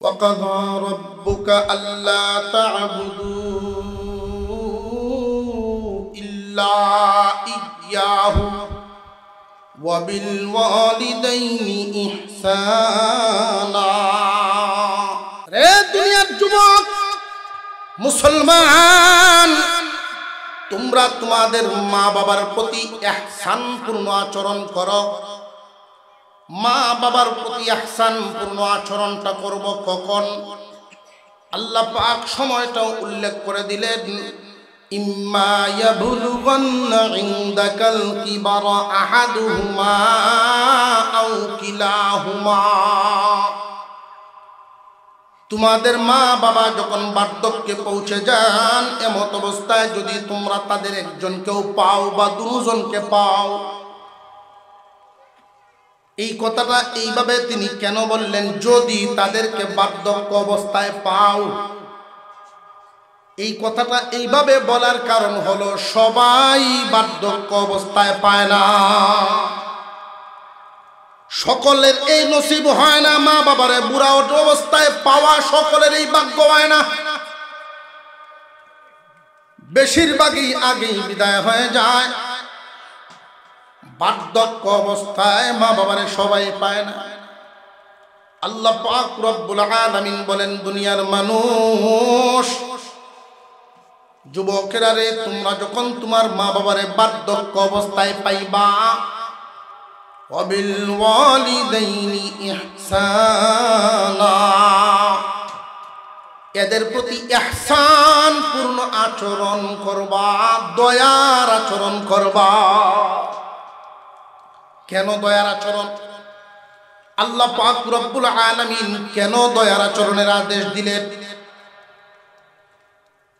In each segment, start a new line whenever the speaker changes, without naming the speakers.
وقضى ربك ألا تعبدوا إلا إياه وبالوالدين إحسانا রে দুনিয়ার যুবক মুসলমান, তোমরা তোমাদের মা বাবার প্রতি ইহসানপূর্ণ আচরণ করো। মা বাবার প্রতি ইহসানপূর্ণ আচরণটা করব কখন? আল্লাহ পাক সময়টাও উল্লেখ করে দিলেন, ইম্মা ইয়াবলুগান্না ইনদাকাল কিবারা আহাদুহুমা আও কিলাহুমা। তোমাদের মা বাবা যখন বার্ধক্যে পৌঁছে যান, এমত অবস্থায় যদি তোমরা তাদের একজনকেও পাও বা দুজনকে পাও। এই কথাটা এইভাবে তিনি কেন বললেন? যদি তাদেরকে বার্ধক্য অবস্থায় পাও, এই কথাটা এইভাবে বলার কারণ হলো সবাই বার্ধক্য অবস্থায় পায় না, সকলের এই নসিব হয় না। মা বাবারে বুড়া অবস্থায় পাওয়া সকলের এই ভাগ্য হয় না। বেশিরভাগই আগেই বিদায় হয়ে যায়। বার্ধক্য অবস্থায় মা বাবারে সবাই পায় না। আল্লাহ পাক রব্বুল আলামিন বলেন, দুনিয়ার মানুষ, যুবকেরা রে, তোমরা যখন তোমার মা বাবারে বার্ধক্য অবস্থায় পাইবা, ওয়াবিল ওয়ালিদাইনি ইহসানা, এদের প্রতি ইহসান পূর্ণ আচরণ করবা, দয়ার আচরণ করবা। কেন দয়ার আচরণ? আল্লাহ পাক রব্বুল আলামিন কেন দয়ার আচরণের আদেশ দিলেন?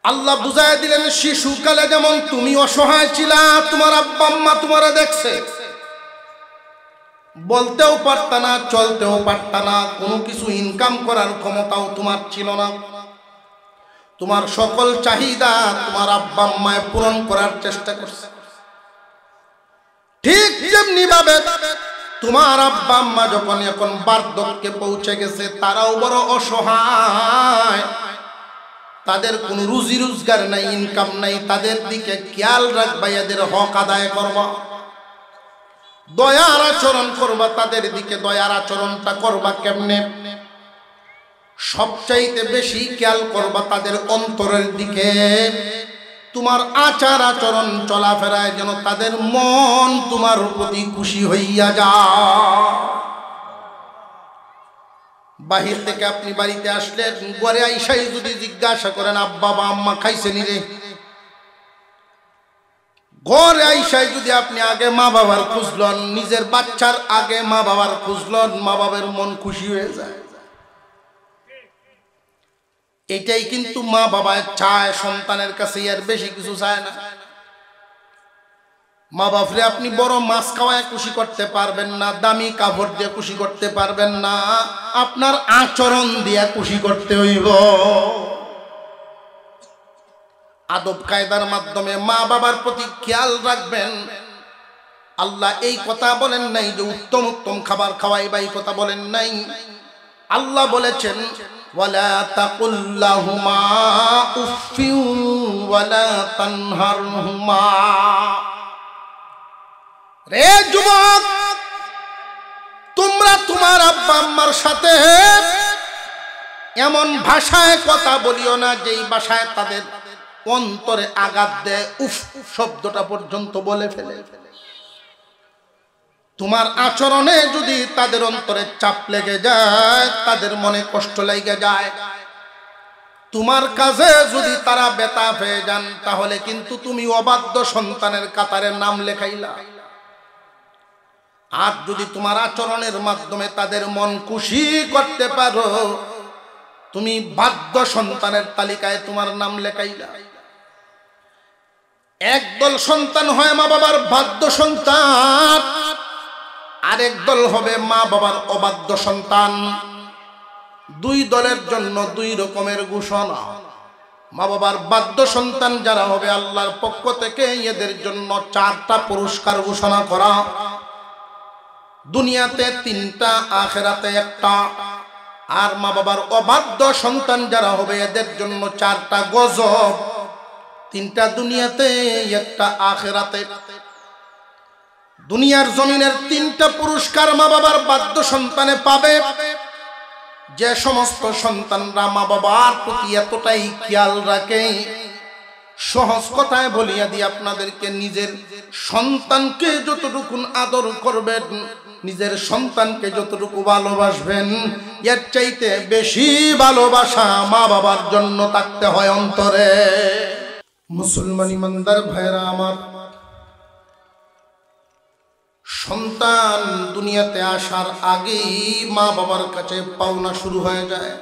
আল্লাহ বুঝায় দিলেন, শিশুকালে যেমন তুমি অসহায় ছিলা, তোমার আব্বা আম্মা তোমারে দেখছে, বলতেও পারতা না, চলতেও পারতা না, কোনো কিছু ইনকাম করার ক্ষমতাও তোমার ছিল না। তোমার সকল চাহিদা তোমার আব্বা আম্মায় পূরণ করার চেষ্টা করছে। ঠিক যেমনি ভাবে তোমার আব্বা আম্মা যখন এখন বার্ধক্যে পৌঁছে গেছে, তারাও বড় অসহায়, তাদের কোনো রুজি রোজগার নাই, ইনকাম নাই, তাদের দিকে খেয়াল রাখবা, এদের হক আদায় করবা, দয়ার আচরণ করবা, তাদের দিকে দয়ার আচরণটা করবা কেমনে? সবচাইতে বেশি খেয়াল করবা তাদের অন্তরের দিকে। তোমার আচার আচরণ চলাফেরায় যেন তাদের মন তোমার প্রতি খুশি হইয়া যায়। বাহির থেকে আপনি বাড়িতে আসলে ঘরে আইসাই যদি জিজ্ঞাসা করেন, আব্বা বা আম্মা খাইছেনি রে, ঘরে আইসাই যদি আপনি আগে মা বাবার খুঁজলেন, নিজের বাচ্চার আগে মা বাবার খুঁজলেন, মা বাবার মন খুশি হয়ে যায়। এটাই কিন্তু মা বাবা চায় সন্তানের কাছে, আর বেশি কিছু চায় না। মা বাপরে আপনি বড় মাছ খাওয়ায় খুশি করতে পারবেন না, দামি কাপড় দিয়ে খুশি করতে পারবেন না, আপনার আচরণ দিয়ে খুশি করতে হইব। আদব কায়দার মাধ্যমে মা বাবার প্রতি খেয়াল রাখবেন। আল্লাহ এই কথা বলেন নাই যে উত্তম উত্তম খাবার খাওয়াইবা, এই কথা বলেন নাই। আল্লাহ বলেছেন, ওয়ালা তাকুল লাহুমা উফফিউ ওয়ালা তানহারহুমা। রে যুবক, তোমরা তোমার আব্বা আম্মার সাথে এমন ভাষায় কথা বলিও না যেই ভাষায় তাদের অন্তরে আঘাত দেয়, উফ শব্দটা পর্যন্ত বলে ফেলে। তোমার আচরণে যদি তাদের অন্তরে চাপ লেগে যায়, তাদের মনে কষ্ট লেগে যায়, তোমার কাজে যদি তারা ব্যথা পেয়ে যান, তাহলে কিন্তু তুমি অবাধ্য সন্তানের কাতারে নাম লেখাইলা। আর যদি তোমার আচরণের মাধ্যমে তাদের মন খুশি করতে পারো, তুমি বাধ্য সন্তানের তালিকায় তোমার নাম লেখাইলা। একদল সন্তান হয় মা বাবার বাধ্য সন্তান, আরেক দল হবে মা বাবার অবাধ্য সন্তান। দুই দলের জন্য দুই রকমের ঘোষণা। মা বাবার বাধ্য সন্তান যারা হবে, আল্লাহর পক্ষ থেকে এদের জন্য 4টা পুরস্কার ঘোষণা করা। দুনিয়াতে 3টা, আখিরাতে 1টা। আর মা বাবার অবাধ্য সন্তান যারা হবে এদের জন্য 4টা গজব, 3টা দুনিয়াতে, 1টা আখিরাতে। দুনিয়ার জমিনের 3টা পুরস্কার মা বাবার বাধ্য সন্তানে পাবে। যে সমস্ত সন্তানরা মা বাবার প্রতি এতটাই খেয়াল রাখে, সহজ কথায় বলিয়া দিই আপনাদেরকে, নিজের সন্তানকে যতটুকু আদর করবেন, নিজের সন্তানকে যতটুকু ভালোবাসবেন, এর চাইতে বেশি ভালোবাসা মা বাবার জন্য থাকতে হয় অন্তরে। মুসলমান ইমানদার ভাইরা আমার, সন্তান দুনিয়াতে আসার আগেই মা বাবার কাছে পাওনা শুরু হয়ে যায়।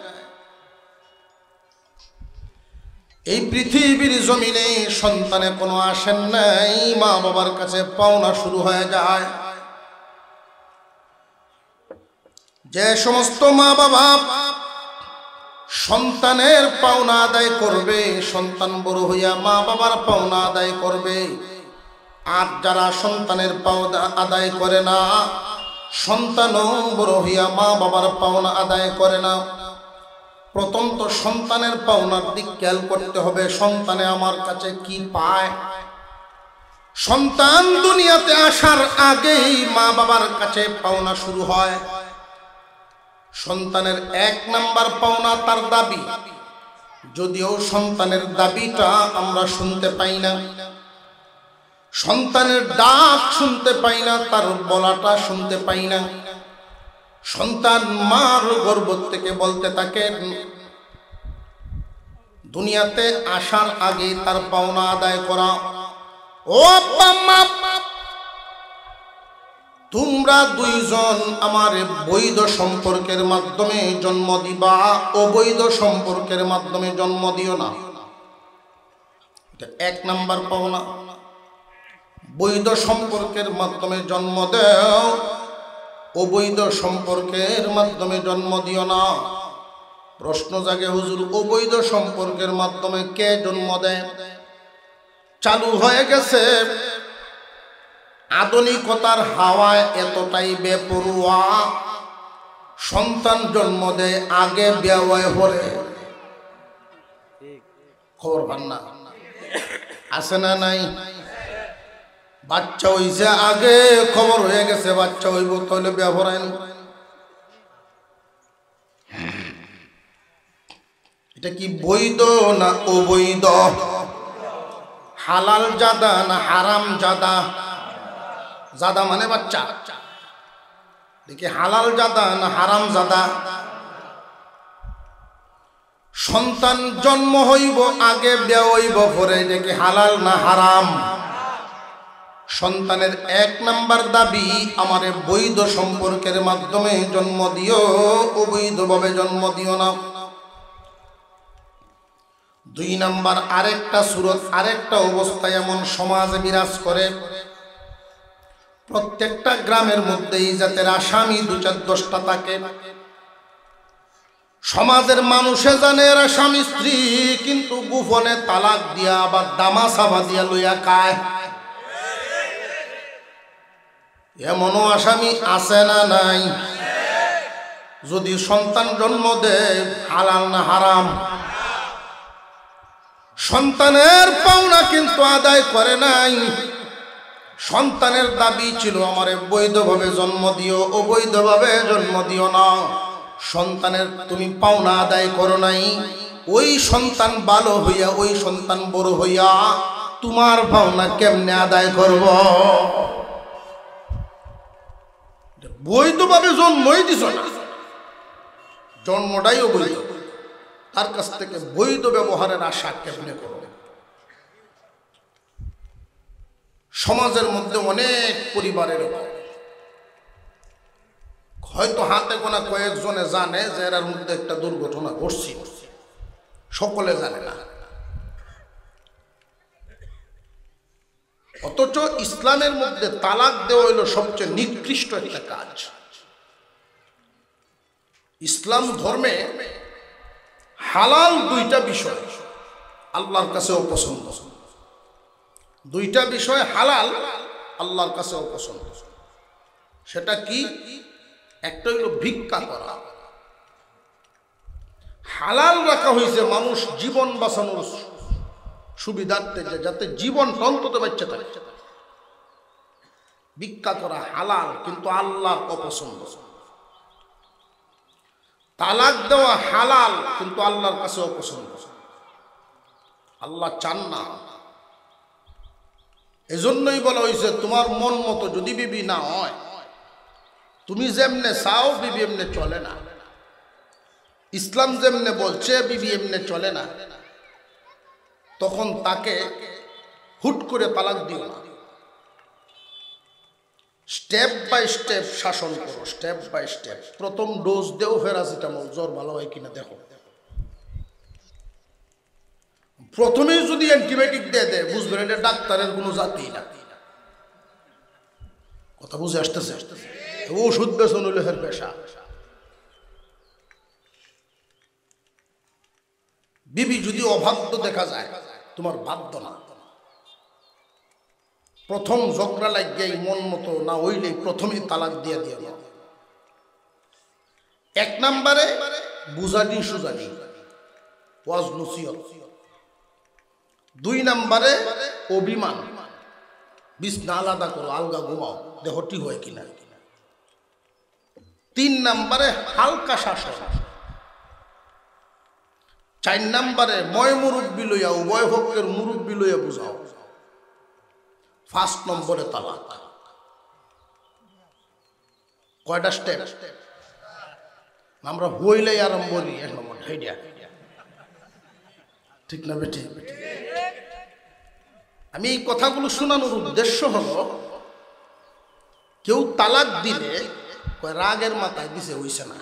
এই পৃথিবীর জমিনে সন্তানে কোনো আসেন নাই, মা বাবার কাছে পাওনা শুরু হয়ে যায়। যে সমস্ত মা বাবা সন্তানের পাওনা আদায় করবে, সন্তান বড় হইয়া মা বাবার পাওনা আদায় করবে। আর যারা সন্তানের পাওনা আদায় করে না, সন্তানও বড় হইয়া মা বাবার পাওনা আদায় করে না। প্রথম তো সন্তানের পাওনার দিক খেয়াল করতে হবে, সন্তানে আমার কাছে কি পায়। সন্তান দুনিয়াতে আসার আগেই মা বাবার কাছে পাওনা শুরু হয়। সন্তানের 1 নাম্বার পাওনা তার দাবি, যদিও সন্তানের দাবিটা আমরা শুনতে পাই না, সন্তানের ডাক শুনতে পাই না, তার বলাটা শুনতে পাই না। সন্তান মার গর্ভ থেকে বলতে থাকে, দুনিয়াতে আসার আগে তার পাওনা আদায় করা। ও আব্বা আম্মা, তোমরা 2 জন আমার বৈধ সম্পর্কের মাধ্যমে জন্ম দিবা, অবৈধ সম্পর্কের মাধ্যমে জন্ম দিও না। এটা 1 নাম্বার পাওনা। বৈধ সম্পর্কের মাধ্যমে জন্ম দাও, অবৈধ সম্পর্কের মাধ্যমে জন্ম দিও না। প্রশ্ন জাগে, হুজুর অবৈধ সম্পর্কের মাধ্যমে কে জন্ম দেয়? চালু হয়ে গেছে আধুনিকতার হাওয়ায় এতটাই বেপরোয়া, সন্তান জন্ম দেয় আগে বিয়ে হলে। খবর পান না? আছে না নাই? বাচ্চা হইছে আগে, খবর হয়ে গেছে বাচ্চা হইব, তাহলে বিয়ে ভরাইন। এটা কি বৈধ না অবৈধ? হালাল জাদা না হারাম জাদা? জাদা মানে বাচ্চা, দেখি হালাল জাদা না হারাম জাদা? সন্তান জন্ম হইব আগে, বিয়ে হইব পরে, দেখি হালাল না হারাম? সন্তানের 1 নাম্বার দাবি, আমারে বৈধ সম্পর্কের মাধ্যমে জন্ম দিও, অবৈধভাবে জন্ম দিও না। 2 নাম্বার, আরেকটা সুরত, আরেকটা অবস্থা এমন সমাজে বিরাজ করে, প্রত্যেকটা গ্রামের মধ্যে এই জাতের আসামি 2-4-10টা থাকে। সমাজের মানুষে জানে এরা স্বামী স্ত্রী, কিন্তু গোপনে তালাক দিয়া আবার দামাসাবা দিয়া লইয়া খায়। এমনও আসামি আছে না নাই? যদি সন্তান জন্ম দেয়, হালাল না হারাম? সন্তানের পাওনা কিন্তু আদায় করে নাই। সন্তানের দাবি ছিল, আমারে বৈধভাবে জন্ম দিও, অবৈধভাবে জন্ম দিও না। সন্তানের তুমি পাওনা আদায় করো নাই। ওই সন্তান ভালো হইয়া, ওই সন্তান বড় হইয়া তোমার পাওনা কেমনে আদায় করব? বৈধভাবে জন্মই দিছ না, জন্মটাই অবৈধ, তার কাছ থেকে বৈধ ব্যবহারের আশা কেমনে করো? সমাজের মধ্যে অনেক পরিবারের হয়তো হাতে গোনা কয়েকজনে জানে যে এর মধ্যে একটা দুর্ঘটনা ঘটছে, সকলে জানে না। অথচ ইসলামের মধ্যে তালাক দেওয়া হইল সবচেয়ে নিকৃষ্ট একটা কাজ। ইসলাম ধর্মে হালাল 2টা বিষয় আল্লাহর কাছে অপছন্দ। 2টা বিষয় হালাল, আল্লাহর কাছে অপছন্দ। সেটা কি? একটা হইল ভিক্ষা করা, হালাল রাখা হয়েছে মানুষ জীবন বাঁচানোর সুবিধার্থে, যাতে জীবন অন্তত বাঁচতে থাকে। ভিক্ষা করা হালাল, কিন্তু আল্লাহর অপছন্দ। তালাক দেওয়া হালাল, কিন্তু আল্লাহর কাছে অপছন্দ। আল্লাহ চান না। এজন্যই বলা হয়েছে তোমার মন মতো যদি বিবি না হয়, তুমি যেমনে চাও বিবি এমনে চলে না। ইসলাম যেমনে বলছে বিবি এমনে চলে না, তখন তাকে হুট করে তালাক দিও না। স্টেপ বাই স্টেপ শাসন করো, স্টেপ বাই স্টেপ। প্রথম ডোজ দেও প্যারাসিটামল, জ্বর ভালো হয় কিনা দেখো। প্রথমেই যদি অ্যান্টিবায়োটিক দিয়ে দেয়, বুঝবেন এটা ডাক্তারের কোনো জাতি না। কথা বুঝে আসতেছে? ওষুধ বেচন হইল হের পেশা। বিবি যদি অবাধ্য দেখা যায়, তোমার বাধ্য না। প্রথম ঝগড়া লাগিয়ে মন মতো না হইলে প্রথমেই তালাক দিয়ে দিয়ে দাও। এক নম্বরে বুঝানি সুজানি, ওয়াজ নসিহত। দুই নম্বরে অভিমান, বিছনা আলাদা করো, আলগা ঘুমাও, দেহটি হয় কিনা। তিন নম্বরে হালকা শাসন। চার নম্বরে ময় মুরব্বী লইয়া, উভয় পক্ষের মুরব্বী লইয়া বুঝাও। 5 নম্বরে তালাক। কয়টা স্টেপ? আমরা হইলেই আরম্ভ করি 1 নম্বর, ঠিক না বেটি? আমি এই কথাগুলো শোনানোর উদ্দেশ্য হলো, কেউ তালাক দিলে রাগের মাথায় দিছে হইছে না,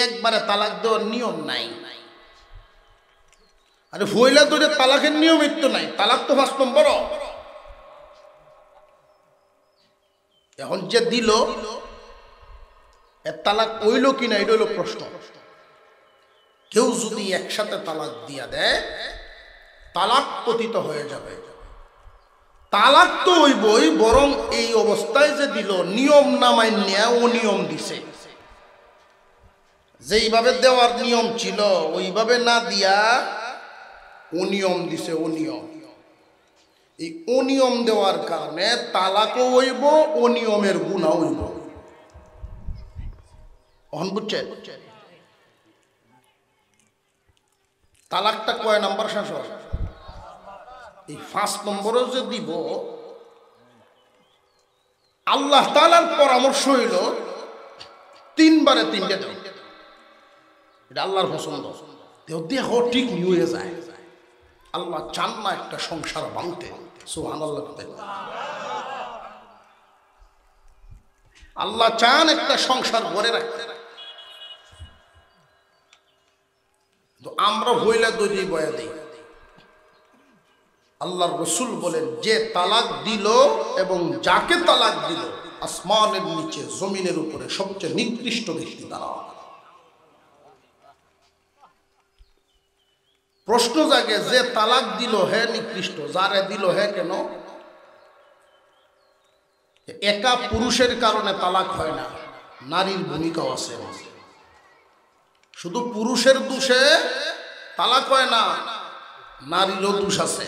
একবারে তালাক দেওয়ার নিয়ম নাই। আরে হইলা তো তালাকের নিয়মিত তো নাই, তালাক তো 5 নম্বর। এখন যে দিল এর তালাক হইল কিনা, এটা হইল প্রশ্ন। কেউ যদি একসাথে তালাক দিয়া দেয়, তালাক পতিত হয়ে যাবে। তালাক তো হইবই, বরং এই অবস্থায় যে দিল নিয়ম না মাইন্যা অনিয়ম দিছে। যেইভাবে দেওয়ার নিয়ম ছিল ওইভাবে না দিয়া অনিয়ম দিছে। অনিয়ম, এই অনিয়ম দেওয়ার কারণে তালাকও হইব, অনিয়মের গুনাহ হইব। বুঝছেন? তালাকটা কয় নাম্বার শাসন? এই 5 নম্বরও যে দিব, আল্লাহ তাআলার পরামর্শ হইল 3 বারে 3টে দাও। এটা আল্লাহর পছন্দ। দেখো ঠিক নিয়ে যায়। আল্লাহ চান না একটা সংসার ভাঙতে। সুবহানাল্লাহ। আল্লাহ চান একটা সংসার গড়ে রাখতে। তো আমরা হইলা দই বয়া দিই। আল্লাহর রাসূল বলেন, যে তালাক দিল এবং যাকে তালাক দিল, আসমানের নিচে জমিনের উপরে সবচেয়ে নিকৃষ্ট ব্যক্তি তারা। প্রশ্ন জাগে, যে তালাক দিল হে নিকৃষ্ট, যারে দিল হে কেন? একা পুরুষের কারণে তালাক হয় না, নারীর ভূমিকাও আছে। শুধু পুরুষের দোষে তালাক হয় না, নারীরও দোষ আছে।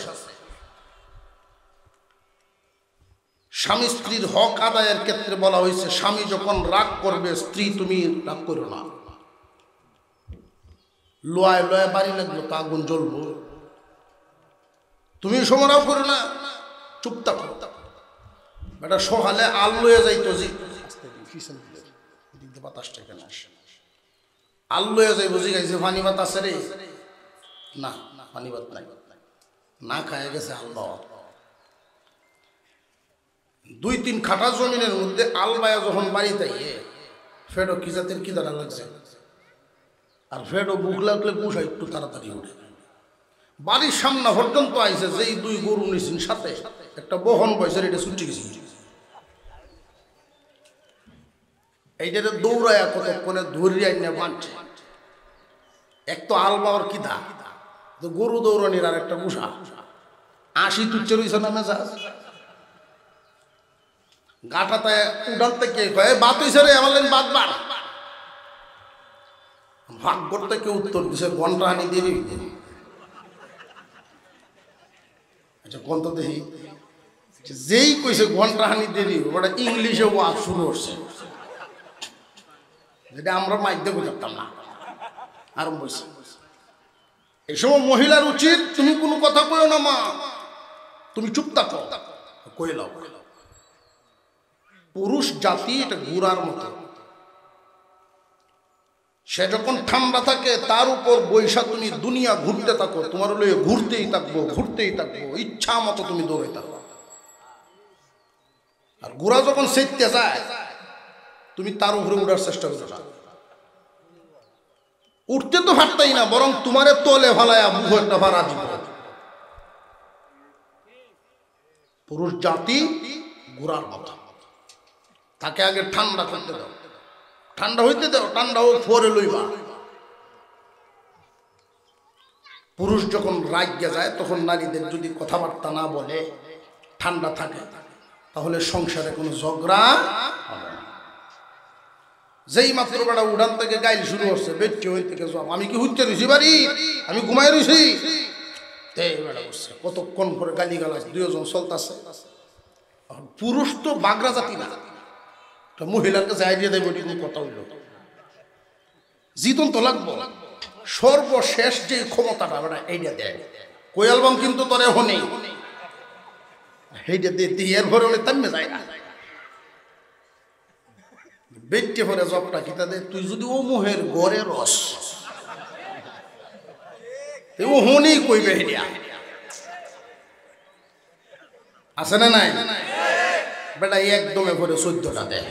স্বামী স্ত্রীর হক আদায়ের ক্ষেত্রে বলা হয়েছে, স্বামী যখন রাগ করবে, স্ত্রী তুমি রাগ করো না। লোয়ায় লোয়ায় বাড়ি লাগলো তো আগুন জ্বলবো, তুমি সমরাও করো না, চুপ থাকো। বেটা সকালে আল লয়ে যাইতো, বাতাসটা কেন আসে? আল লয়ে যাই, বুঝি গাইছে পানি ভাত আছে রে? না, পানি ভাত নাই, না খায় গেছে আল্লাহ। 2-3 খাটা জমিনের মধ্যে আলবায়া যখন বাড়িতে ফেডো কি জাতের কি দাঁড়া লাগছে, আর ফেডো বুক লাগলে পুষা একটু তাড়াতাড়ি উঠে। বাড়ির সামনে পর্যন্ত আইছে, যেই 2 গরু নিয়েছেন সাথে একটা বহন বয়সের, এটা ছুটে গেছে। এইটাতে দৌড়ায় কতক্ষণে ধরিয়ে আইনে বাঁধছে। এক তো আলবাওয়ার কি দা, তো গরু দৌড়ানির আর একটা পুষা 80 তুচ্ছে রয়েছে না মেজাজ। গাটাতে উঠানতে কে কয়ে বাত হইছে রে, আমার বাদ বার ভাগ্যর থেকে উত্তর দিছে ঘন্টা হানি দেরি। আচ্ছা কোন দেখি যেই কইছে ঘন্টা হানি দেরি ওটা ইংলিশে ওয়াজ শুরু হচ্ছে, যেটা আমরা মাধ্যমে করতাম না আরম্ভ হয়েছে। এই সময় মহিলার উচিত তুমি কোনো কথা কইও না মা, তুমি চুপ থাকো, কইলাও। পুরুষ জাতি এটা ঘোড়ার মতো, সে যখন ঠান্ডা থাকে তার উপর বৈশা তুমি দুনিয়া ঘুরতে থাকো, তোমার হলো ঘুরতেই থাকবো ঘুরতেই থাকবো, ইচ্ছা মতো তুমি দৌড়ে থাকো। আর ঘোড়া যখন সেটতে যায় তুমি তার উপরে উঠার চেষ্টা করো না, উঠতে তো পারতাই না, বরং তোমারে তলে ফালায়া মুখ একটা ভাড়া দিব। পুরুষ জাতি ঘোড়ার মতো, তাকে আগে ঠান্ডা করতে দাও, ঠান্ডা হইতে দাও, ঠান্ডা হোক পরে লইবা। পুরুষ যখন রাগিয়া যায় তখন নারীদের যদি কথাবার্তা না বলে ঠান্ডা থাকে তাহলে সংসারে কোনো ঝগড়া হবে না। যেই মাত্র বেড়া উড়ান থেকে গাইল শুরু হচ্ছে বেটে হই থেকে সব, আমি কি হুচ্ছে রয়েছি বাড়ি, আমি ঘুমাই রয়েছি, কতক্ষণ করে গালি গালাজ দুজন চলতেছে। পুরুষ তো বাগরা জাতি না, মহিলার কাছে আইডিয়া দেয় বলি কথা হইল জিতন তো লাগবো। সর্বশেষ যে ক্ষমতাটা বেটা এইটা দেয়, কই অ্যালবাম কিন্তু তোর এখন নেই, এইটা দিয়ে এর ভরে হলে তামে যায় না। বেটে ভরে জবটা কি তাদের, তুই যদি ও মোহের গড়ে রস ও হনেই কইবে হেডিয়া আছে না নাই বেটা, একদমে ভরে 14টা দেয়,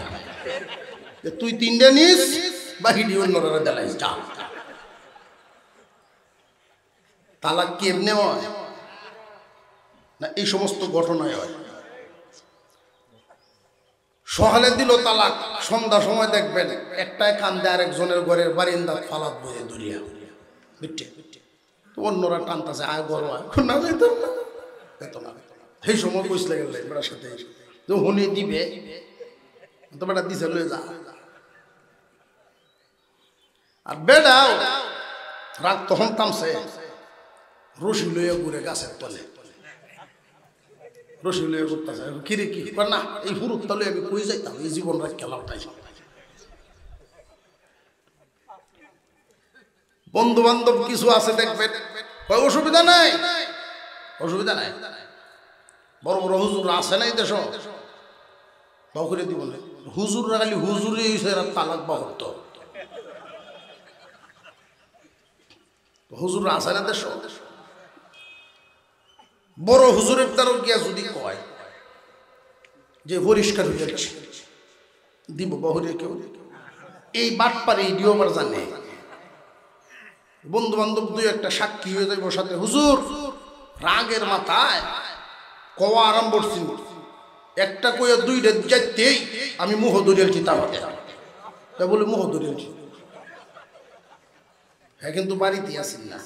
তুই 3টা নিস বাকি অন্যরা দেলাইস যা। তালাক কি এমনি হয় না, এই সমস্ত ঘটনায় হয়। সকালে দিল তালাক, সন্ধ্যা সময় দেখবেন একটাই কান্দে আরেকজনের ঘরের বারিন্দা ফালাত বয়ে দরিয়া বিটে, অন্যরা টানতেছে আয় গরম না যেতাম না, এত না সেই সময় কইসলে গেলে বেড়ার সাথে হুনি দিবে তো বেটা দিছে লয়ে যা। আর বেড়াও রাগ তখন থামছে, রশি লইয়া ঘুরে গাছের তলে, রশি লইয়া ঘুরতেছে, কিরে কি না এই হুরুত তলে আমি কই যাইতাম, এই জীবন রাখ খেলাটাই। বন্ধু বান্ধব কিছু আছে দেখবেন, অসুবিধা নাই অসুবিধা নাই, বড় বড় হুজুর আছে নাই দেশ বাউরে দিব না, হুজুররা খালি হুজুরে তালাক বাহত, হুজুর আছে না দেশ। বড় হুজুরের দ্বারা গিয়া যদি কয় যে পরিষ্কার হয়ে যাচ্ছে দিব বাহুরে কেউ, এই বাট পারে এই ডিওবার জানে। বন্ধু বান্ধব দুই একটা সাক্ষী হয়ে যাইব সাথে, হুজুর রাগের মাথায় কওয়া আরম্ভ করছি, একটা কইয়া দুইটা যাইতেই আমি মুহ দরিয়ালছি, তা বলে মুহ দরিয়ালছি, হ্যাঁ কিন্তু বাড়িতে আসেন না।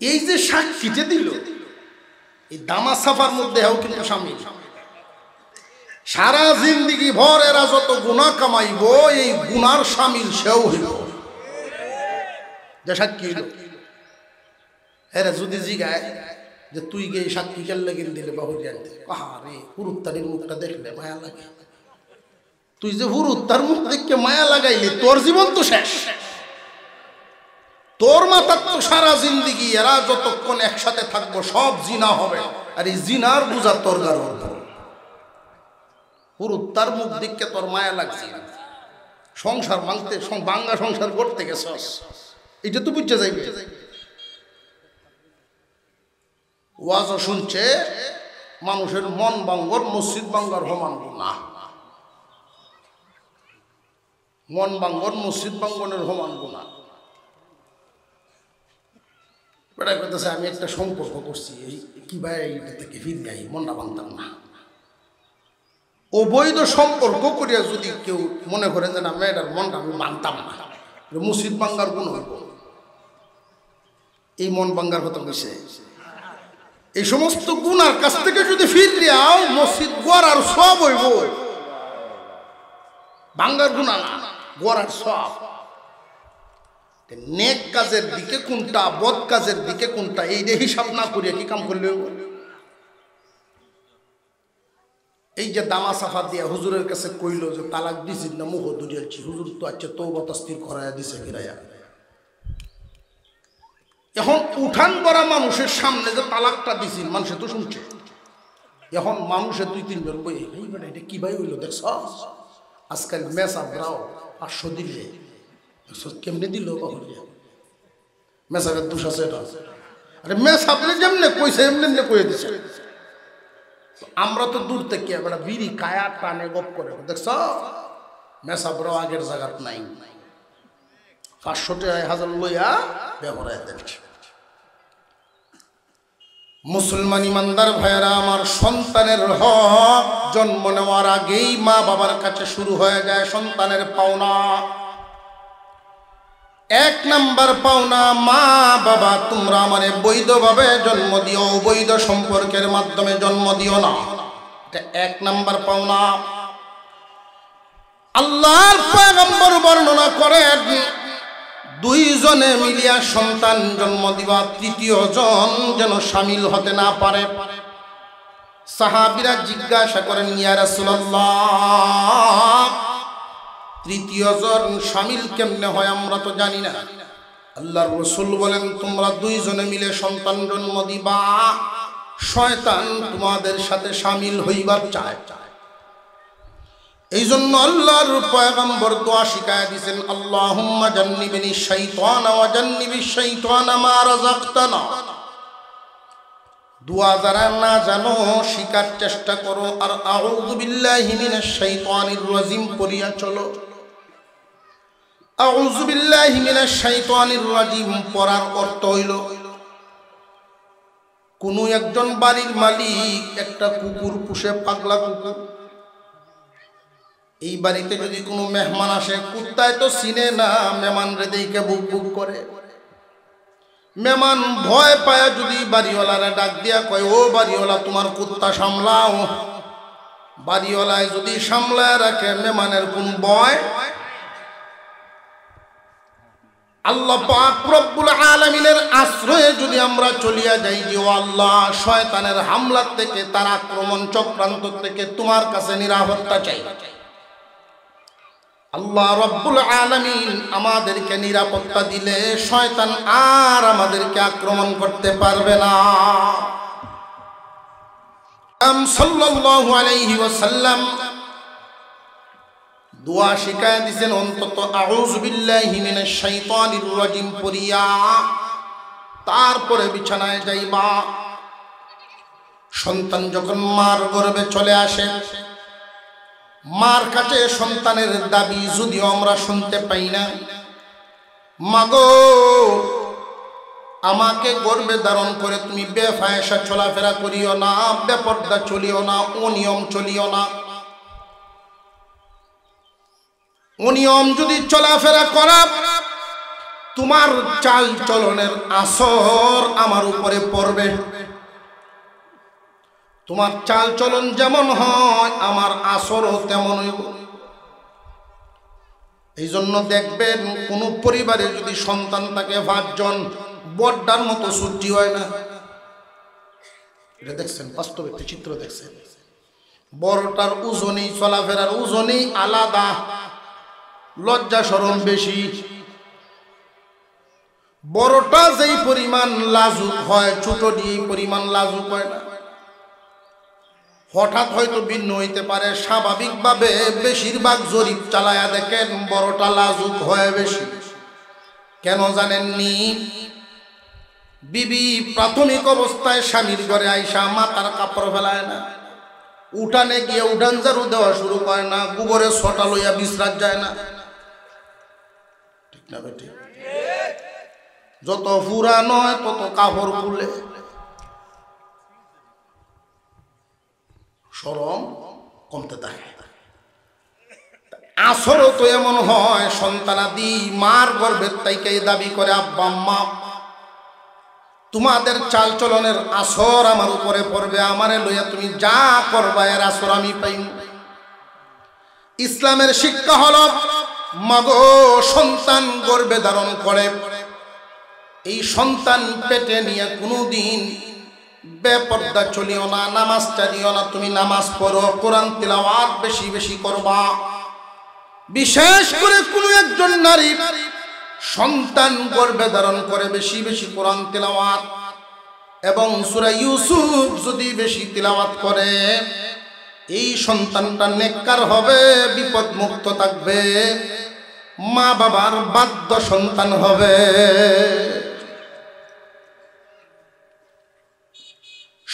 এই যে সাক্ষীতে দিল এই দামা সাফার মধ্যে হেও কিন্তু স্বামী, সারা জিন্দিগি ভর এরা যত গুণা কামাইব এই গুনার স্বামীর সেও হইল যে সাক্ষী হইল। এরা যদি জিগায় যে তুই গে সাক্ষী কেল্লে কিনে দিলে বাহুরি আনতে, আরে হুরুত্তারির মুখটা দেখলে মায়া লাগে, তুই যে হুরুত্তার মুখ দেখে মায়া লাগাইলি তোর জীবন তো শেষ, তোর মাথার তো সারা জিন্দিগি এরা যতক্ষণ একসাথে থাকবো সব জিনা হবে, আর এই জিনার বুঝা তোর গার হুরুত্তার মুখ দেখে তোর মায়া লাগছে, সংসার ভাঙতে বাঙ্গা সংসার করতে গেছস, এটা তো বুঝতে যাইবে। ওয়াজ শুনছে মানুষের মন ভাঙ্গর মসজিদ ভাঙ্গার সমান গুনাহ, মন ভাঙ্গর মসজিদ ভাঙ্গনের সমান গুনাহ। বেটা কইতেছে আমি একটা সম্পর্ক করছি, এই কি ভাই এইটা থেকে ফিরে যাই, মনটা ভাঙতাম না। অবৈধ সম্পর্ক করিয়া যদি কেউ মনে করে যে না মেয়েটার মনটা আমি মানতাম না, মসজিদ ভাঙ্গার গুণ হইব, এই মন ভাঙ্গার কথা কইছে। এই সমস্ত গুনার কাছ থেকে যদি ফিরিয়াও মসজিদ গড়ার সব হইব, ভাঙ্গার গুণা না, গড়ার সব। নেক কাজের দিকে কোনটা, বদ কাজের দিকে কোনটা, এইটা হিসাব না করিয়া কি কাম করলে? এই যে দামা সাফা দিয়া হুজুরের কাছে কইল যে তালাক দিছিস না, মুখ দুরিয়াছি, হুজুর তো আচ্ছা তওবা তাসতির করায়া দিছে কিরায়া। এখন উঠান করা মানুষের সামনে যে তালাকটা দিছি, মানুষে তো শুনছে। এখন মানুষের 2-3 বার বই, এই বেটা এটা কি ভাই হইলো দেখছ, আজকাল মেসাবরাও 500 দিলে, কেমনে দিল বাহুরিয়া? মেসাবের দোষ আছে এটা? আরে মেসাবরে যেমনে কইছে এমনি কয়ে দিছে। আমরা তো দূর থেকে এবার বিড়ি কায়া টানে গপ করে, দেখছ মেসাবরাও আগের জায়গাত নাই, 500 টাকা 1000 লইয়া ব্যবহার দেখছে। মুসলমান ইমানদার ভাইয়েরা আমার, সন্তানের হক জন্ম নেওয়ার আগেই মা বাবার কাছে শুরু হয়ে যায় সন্তানের পাওনা। 1 নাম্বার পাওনা, মা বাবা তোমরা আমারে বৈধভাবে জন্ম দিও, বৈধ সম্পর্কের মাধ্যমে জন্ম দিও না, এটা 1 নাম্বার পাওনা। আল্লাহর পয়গম্বর বর্ণনা করেন 2 জনে মিলিয়া সন্তান জন্ম দিবা, 3য় জন যেন শামিল হতে না পারে। সাহাবীরা জিজ্ঞাসা করেন, ইয়া রাসূলুল্লাহ 3য় জন শামিল কেমনে হয়, আমরা তো জানি না। আল্লাহর রাসূল বলেন, তোমরা 2 জনে মিলে সন্তান জন্ম দিবা, শয়তান তোমাদের সাথে শামিল হইবার চায়। এই জন্য আল্লাহর পয়গম্বর দোয়া শিখায়া দিয়েছেন, আল্লাহুম্মা জান্নিবনি শাইতানা ওয়া জান্নিবিশ শাইতানা মা রাযাকতানা। দোয়া যারা না জানো শিখার চেষ্টা করো, আর আউযু বিল্লাহি মিনাশ শাইতানির রাজিম পড়িয়া চলো। আউযু বিল্লাহি মিনাশ শাইতানির রাজিম পড়ার অর্থ হইল, কোন একজন বাড়ির মালিক একটা কুকুর পুষে, পাগলা কুকুর। এই বাড়িতে যদি কোনো মেহমান আসে, কুত্তায় তো চিনে না, মেহমান রে দেখে বুক বুক করে। মেহমান ভয় পায় যদি বাড়িওয়ালারা ডাক দিয়া কয়, ও বাড়িওয়ালা তোমার কুত্তা সামলাও, বাড়িওয়ালায় যদি সামলায় রাখে, মেহমানের কোন ভয়? আল্লাহ পাক রব্বুল আলামিনের আশ্রয়ে যদি আমরা চলিয়া যাই যে, ও আল্লাহ শয়তানের হামলা থেকে, তার আক্রমণ চক্রান্ত থেকে তোমার কাছে নিরাপত্তা চাই। আল্লাহ রব্বুল আলামিন আমাদেরকে নিরাপত্তা দিলে শয়তান আর আমাদেরকে আক্রমণ করতে পারবে না। সাল্লাল্লাহু আলাইহি ওয়াসাল্লাম দোয়া শিখায় দিয়েছেন, অন্তত আউযু বিল্লাহি মিনাশ শাইতানির রাজিম পড়িয়া তারপরে বিছানায় যাইবা। সন্তান যখন মার গর্ভে চলে আসে, মার কাছে সন্তানের দাবি যদিও আমরা শুনতে পাই না, মাগো আমাকে গর্ভে ধারণ করে তুমি বেফায়েশা চলাফেরা করিও না, বেপর্দা চলিও না, অনিয়ম চলিও না। অনিয়ম যদি চলাফেরা করা, তোমার চাল চলনের আসর আমার উপরে পড়বে। তোমার চাল চলন যেমন হয়, আমার আসরও তেমন হইব। এই জন্য দেখবেন কোন পরিবারে যদি সন্তান থাকে 5 জন, বড়টার মতো সূর্যি হয় না। এটা দেখছেন, বাস্তব একটা চিত্র দেখছেন। বড়টার ওজনই, চলাফেরার ওজনই আলাদা, লজ্জা শরম বেশি। বড়টা যেই পরিমাণ লাজুক হয়, ছোটটি এই পরিমাণ লাজুক হয় না। হঠাৎ হয়তো ভিন্ন হইতে পারে, স্বাভাবিকভাবে বেশিরভাগ জরিপ চালায়া দেখেন বড়টা লাজুক হয় বেশি। কেন জানেননি? বিবি প্রাথমিক অবস্থায় স্বামীর ঘরে আইসা মাথার কাপড় ফেলায় না, উঠানে গিয়ে উঠান ঝাড়ু দেওয়া শুরু করে না, গোবরের ছটা লইয়া বিশ্রাত যায় না। ঠিক না বেটি? যত ফুরা নয় তত কাপড় খুলে, শরম কমতে থাকে। আসরও তো এমন হয়, সন্তানাদি মার গর্ভের তাইকে দাবি করে, আব্বা আম্মা তোমাদের চাল চলনের আসর আমার উপরে পড়বে, আমারে লইয়া তুমি যা করবা এর আসর আমি পাই। ইসলামের শিক্ষা হলো মাগো সন্তান গর্ভে ধারণ করে এই সন্তান পেটে নিয়ে কোনোদিন বেপর্দা চলিও না, নামাজ চালিও না। তুমি নামাজ পড়ো, কোরআন তিলাওয়াত বেশি বেশি করবা। বিশেষ করে কোনো একজন নারী সন্তান গর্ভে ধারণ করে বেশি বেশি কোরআন তিলাওয়াত এবং সূরা ইউসুফ যদি বেশি তিলাওয়াত করে এই সন্তানটা নেককার হবে, বিপদ মুক্ত থাকবে, মা বাবার বাধ্য সন্তান হবে।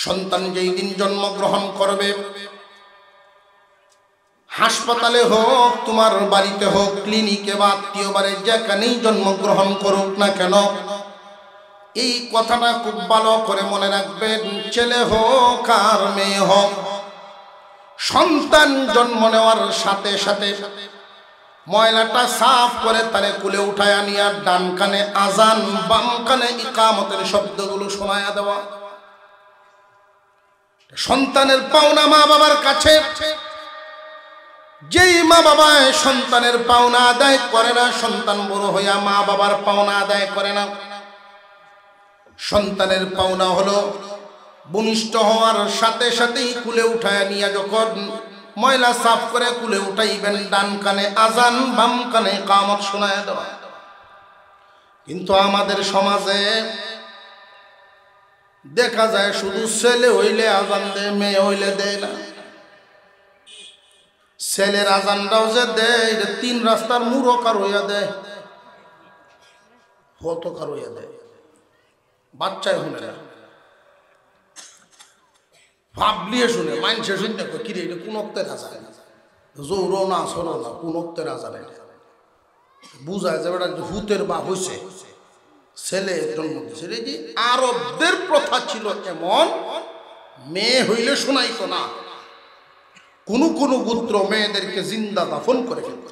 সন্তান যেই দিন জন্মগ্রহণ করবে, হাসপাতালে হোক, তোমার বাড়িতে হোক, ক্লিনিকে বা আত্মীয় বাড়ি যেখানেই জন্মগ্রহণ করুক না কেন, এই কথাটা খুব ভালো করে মনে রাখবেন। ছেলে হোক আর মেয়ে হোক, সন্তান জন্ম নেওয়ার সাথে সাথে ময়লাটা সাফ করে তারে কুলে উঠায় আনিয়া ডান কানে আজান, বাম কানে ইকামতের শব্দগুলো শোনায়া দেওয়া। সন্তানের পাওনা মা বাবার কাছে। যেই মা বাবা সন্তানের পাওনা আদায় করে না, সন্তান বড় হইয়া মা বাবার পাওনা আদায় করে না। সন্তানের পাওনা হলো ভূমিষ্ঠ হওয়ার সাথে সাথেই কুলে উঠায় নিয়ে যখন ময়লা সাফ করে কুলে উঠাইবেন, ডান কানে আজান, বাম কানে ইকামত শোনায় দেওয়া। কিন্তু আমাদের সমাজে দেখা যায় শুধু ছেলে হইলে আজান দেয়, মেয়ে হইলে দেয় না। ছেলের আজানটাও যে দেয়, তিন রাস্তার মুরকার হইয়া দেয়, হতকার হইয়া দেয়, বাচ্চায় শুনে না, ভাবলিয়ে শুনে, মাইনসে শুনে কিরে এটা কোন অক্তের আজান, জৌরও না আসরও না, কোন অক্তের আজান। বুঝায় যে বেটা ভূতের বা হয়েছে, ছেলে জন্ম দিয়েছে। এই যে আরবদের প্রথা ছিল এমন, মেয়ে হইলে শোনাইত না। কোনো কোনো গোত্র মেয়েদেরকে জিন্দা দাফন করে ফেলত,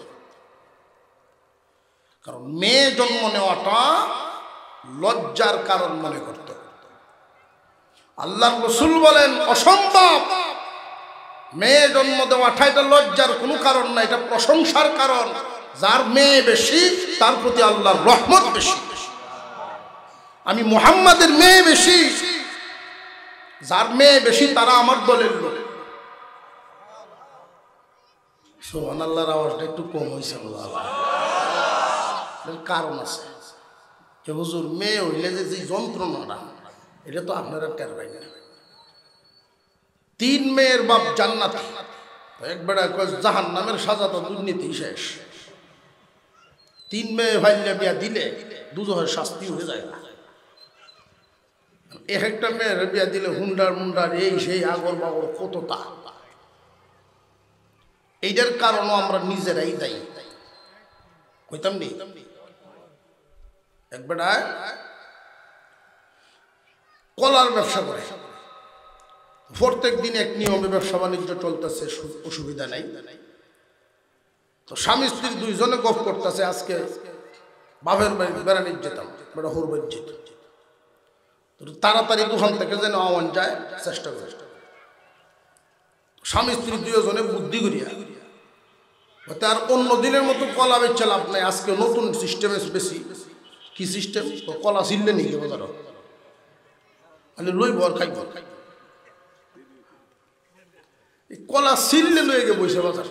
কারণ মেয়ে জন্ম নেওয়াটা লজ্জার কারণ মনে করত। আল্লাহর রাসূল বলেন অসম্ভব, মেয়ে জন্ম দেওয়াটা এটা লজ্জার কোনো কারণ না, এটা প্রশংসার কারণ। যার মেয়ে বেশি তার প্রতি আল্লাহর রহমত বেশি। আমি মুহাম্মাদের মেয়ে বেশি, যার মেয়ে বেশি তারা আমার দলের লোক। সুবহানাল্লাহর আওয়াজটা একটু কম হয়েছে, কারণ আছে। যে হুজুর মেয়ে হইলে যে যন্ত্রণাটা, এটা তো আপনারা টের পাই না। তিন মেয়ের বাপ জান্নাত, একবার জাহান্নামের সাজা তো দুর্নীতি শেষ। তিন মেয়ে ভাইলে বিয়া দিলে দুজনের শাস্তি হয়ে যায় না। এক একটা মেয়ের বিয়া দিলে হুন্ডার মুন্ডার এই সেই আগর বাগর কত তা। এইটার কারণও আমরা নিজেরাই দায়ী, কইতাম নি। একবার কলার ব্যবসা করে, প্রত্যেক দিন এক নিয়মে ব্যবসা বাণিজ্য চলতেছে, অসুবিধা নাই। তো স্বামী স্ত্রী দুইজনে গপ করতেছে, আজকে বাপের বাড়ি বেড়ানির যেতাম, বেড়া হুর বাড়ি যেত, তাড়াতাড়ি দোকান থেকে যেন আওয়ান যায় চেষ্টা করে। স্বামী স্ত্রী দুজনে বুদ্ধি করিয়া তার অন্য দিনের মতো কলা বেচে লাভ নাই, আজকে নতুন সিস্টেমে বেশি। কি সিস্টেম? কলা ছিললে নিয়ে বাজার লইব আর খাইব, কলা ছিললে লয়ে গে বসে বাজার।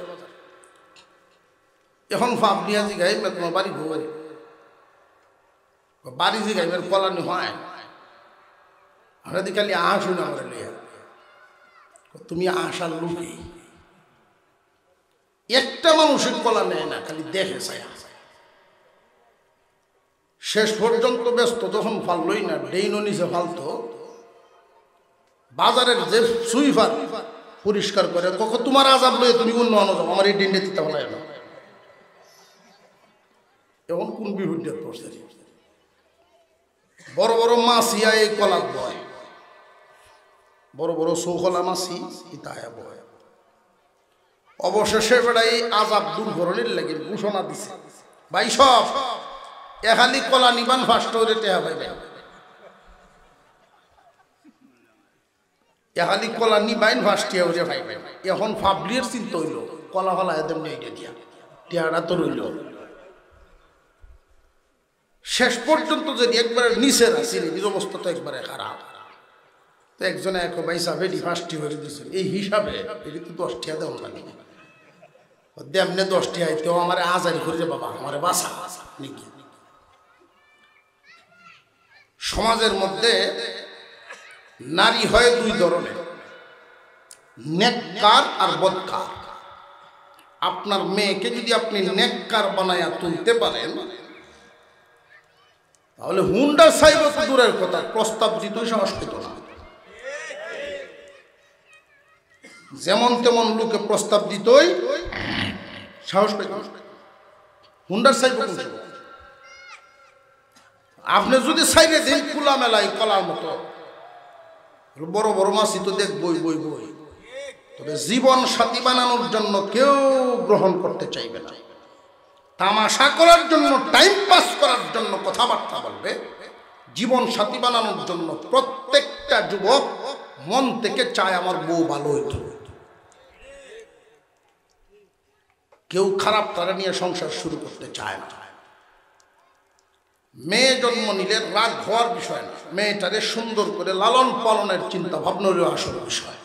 এখন ফাপ নিয়ে জিগাই তোমার বাড়ি ঘুমাই, বাড়ি জিগাই কলা নি হয়। আমরা দি খালি আস না আমরা লইয়া, তুমি আসার লোকে একটা মানুষের কলা নেয় না, খালি দেখে চাই। শেষ পর্যন্ত ব্যস্ত যখন ফাললই না, ডেইনো নিচে ফালতো, বাজারের যে সুইফার পরিষ্কার করে কখন তোমার আজাব লইয়ে তুমি অন্য আনো যাও, আমার এই ডেন্ডে দিতে বলা না। এখন কোন বিরুদ্ধে পড়ছে? বড় বড় মাছিয়া এই কলার বয়, বড় বড় সৌকলা মাছি ইতায়া বয়। অবশেষে বেড়াই আজাব দুর্ঘটনের লাগে ঘোষণা দিছে, ভাই সব এখালি কলা নিবান ফার্স্ট করে টেহা পাইবে, এখালি কলা নিবাইন ফার্স্ট হয়ে পাইবে। এখন ফাবলির চিন্তা হইল কলা ফলা এদের নিয়ে দিয়া টেহাটা তো রইল, শেষ পর্যন্ত যদি একবারে নিচের আসি নিজ অবস্থা তো একবারে খারাপ। তো একজনে এক ভাই সাহেব 5টি করে দিয়েছেন, এই হিসাবে এটি তো 10টিয়া দেওয়া লাগে দেমনে 10টি আইতেও আমার আজারি করে যে বাবা আমার বাসা নাকি। সমাজের মধ্যে নারী হয় দুই ধরনের, নেককার আর বদকার। আপনার মেয়েকে যদি আপনি নেককার বানায়া তুলতে পারেন তাহলে হুন্ডা সাইব তো দূরের কথা, প্রস্তাব দিতেই সাহস পেত না। যেমন তেমন লোকে প্রস্তাব দিতই সাহস পেত না। হুন্ডার সাইব আপনি যদি সাইডে দেন খোলা মেলায় কলার মতো বড় বড় মাছই তো দেখবই বই বই, তবে জীবন সাথী বানানোর জন্য কেউ গ্রহণ করতে চাইবে না। তামাশা করার জন্য, টাইম পাস করার জন্য কথাবার্তা বলবে। জীবন সাথী বানানোর জন্য প্রত্যেকটা যুবক মন থেকে চায় আমার বউ ভালো হইতো। কেউ খারাপ তারা নিয়ে সংসার শুরু করতে চায় না। মেয়ে জন্ম নিলে রাগ হওয়ার বিষয় না, মেয়েটারে সুন্দর করে লালন পালনের চিন্তা ভাবনারও আসল বিষয়।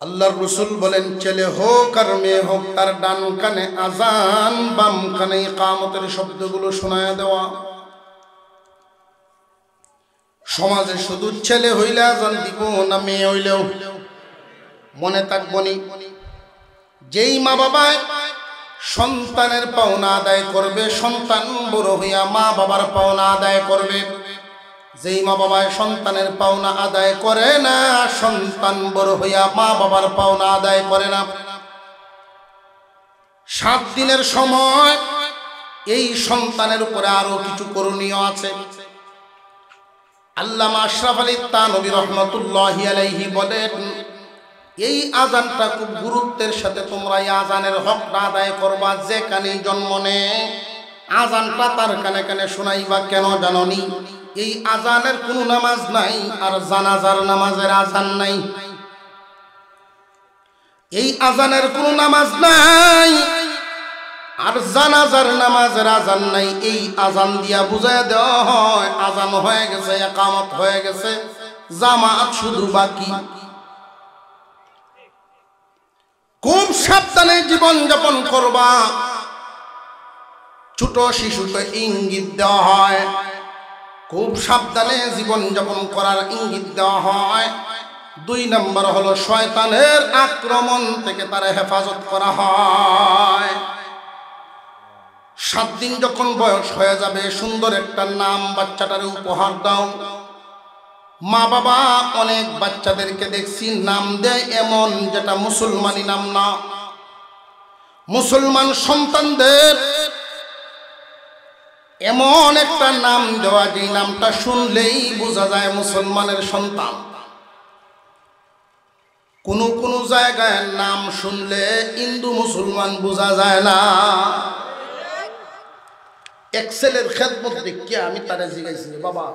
আল্লাহর রাসূল বলেন, ছেলে হোক আর মেয়ে হোক তার ডান কানে আজান, বাম কানে ইকামতের শব্দগুলো শোনায় দেওয়া। সমাজে শুধু ছেলে হইলে আজান দিব না মেয়ে হইলেও মনে থাকবনি। যেই মা বাবা সন্তানের পাওনা আদায় করবে, সন্তান বড় হইয়া মা বাবার পাওনা আদায় করবে। যেই মা বাবায় সন্তানের পাওনা আদায় করে না, সন্তান বড় হইয়া মা বাবার পাওনা আদায় করে না। 7 দিনের সময় এই সন্তানের উপরে আরো কিছু করণীয় আছে। আল্লামা আশরাফ আলী থানভী রহমাতুল্লাহি আলাইহি বলেন, এই আজানটা খুব গুরুত্বের সাথে তোমরা এই আজানের হকটা আদায় করবা। যে কানে জন্ম নে আজানটা তার কানে কানে শোনাইবা। কেন জাননি? এই আজানের কোনো নামাজ নাই আর জানাজার নামাজের আজান নাই। এই আজানের কোনো নামাজ নাই আর জানাজার নামাজের আজান নাই। এই আজান দিয়া বুঝায় দেওয়া হয় আজান হয়ে গেছে, ইকামত হয়ে গেছে, জামাত শুধু বাকি। খুব সাবধানে জীবন যাপন করবা। ছোট শিশুকে ইঙ্গিত দেওয়া হয়, খুব সাবধানে জীবন যাপন করার ইঙ্গিত দেওয়া হয়। 2 নম্বর হলো শয়তানের আক্রমণ থেকে তার হেফাজত করা হয়। 7 দিন যখন বয়স হয়ে যাবে, সুন্দর একটা নাম বাচ্চাটারে উপহার দাও। মা বাবা অনেক বাচ্চাদেরকে দেখছি নাম দেয় এমন যেটা মুসলমানি নাম না। মুসলমান সন্তানদের এমন একটা নাম দেওয়া যে নামটা শুনলেই বোঝা যায় মুসলমানের সন্তান। কোন জায়গায় নাম শুনলে হিন্দু মুসলমান বোঝা যায় না। এক্সেলের খেদমত দেখিয়া আমি তারে জিজ্ঞাসি, বাবা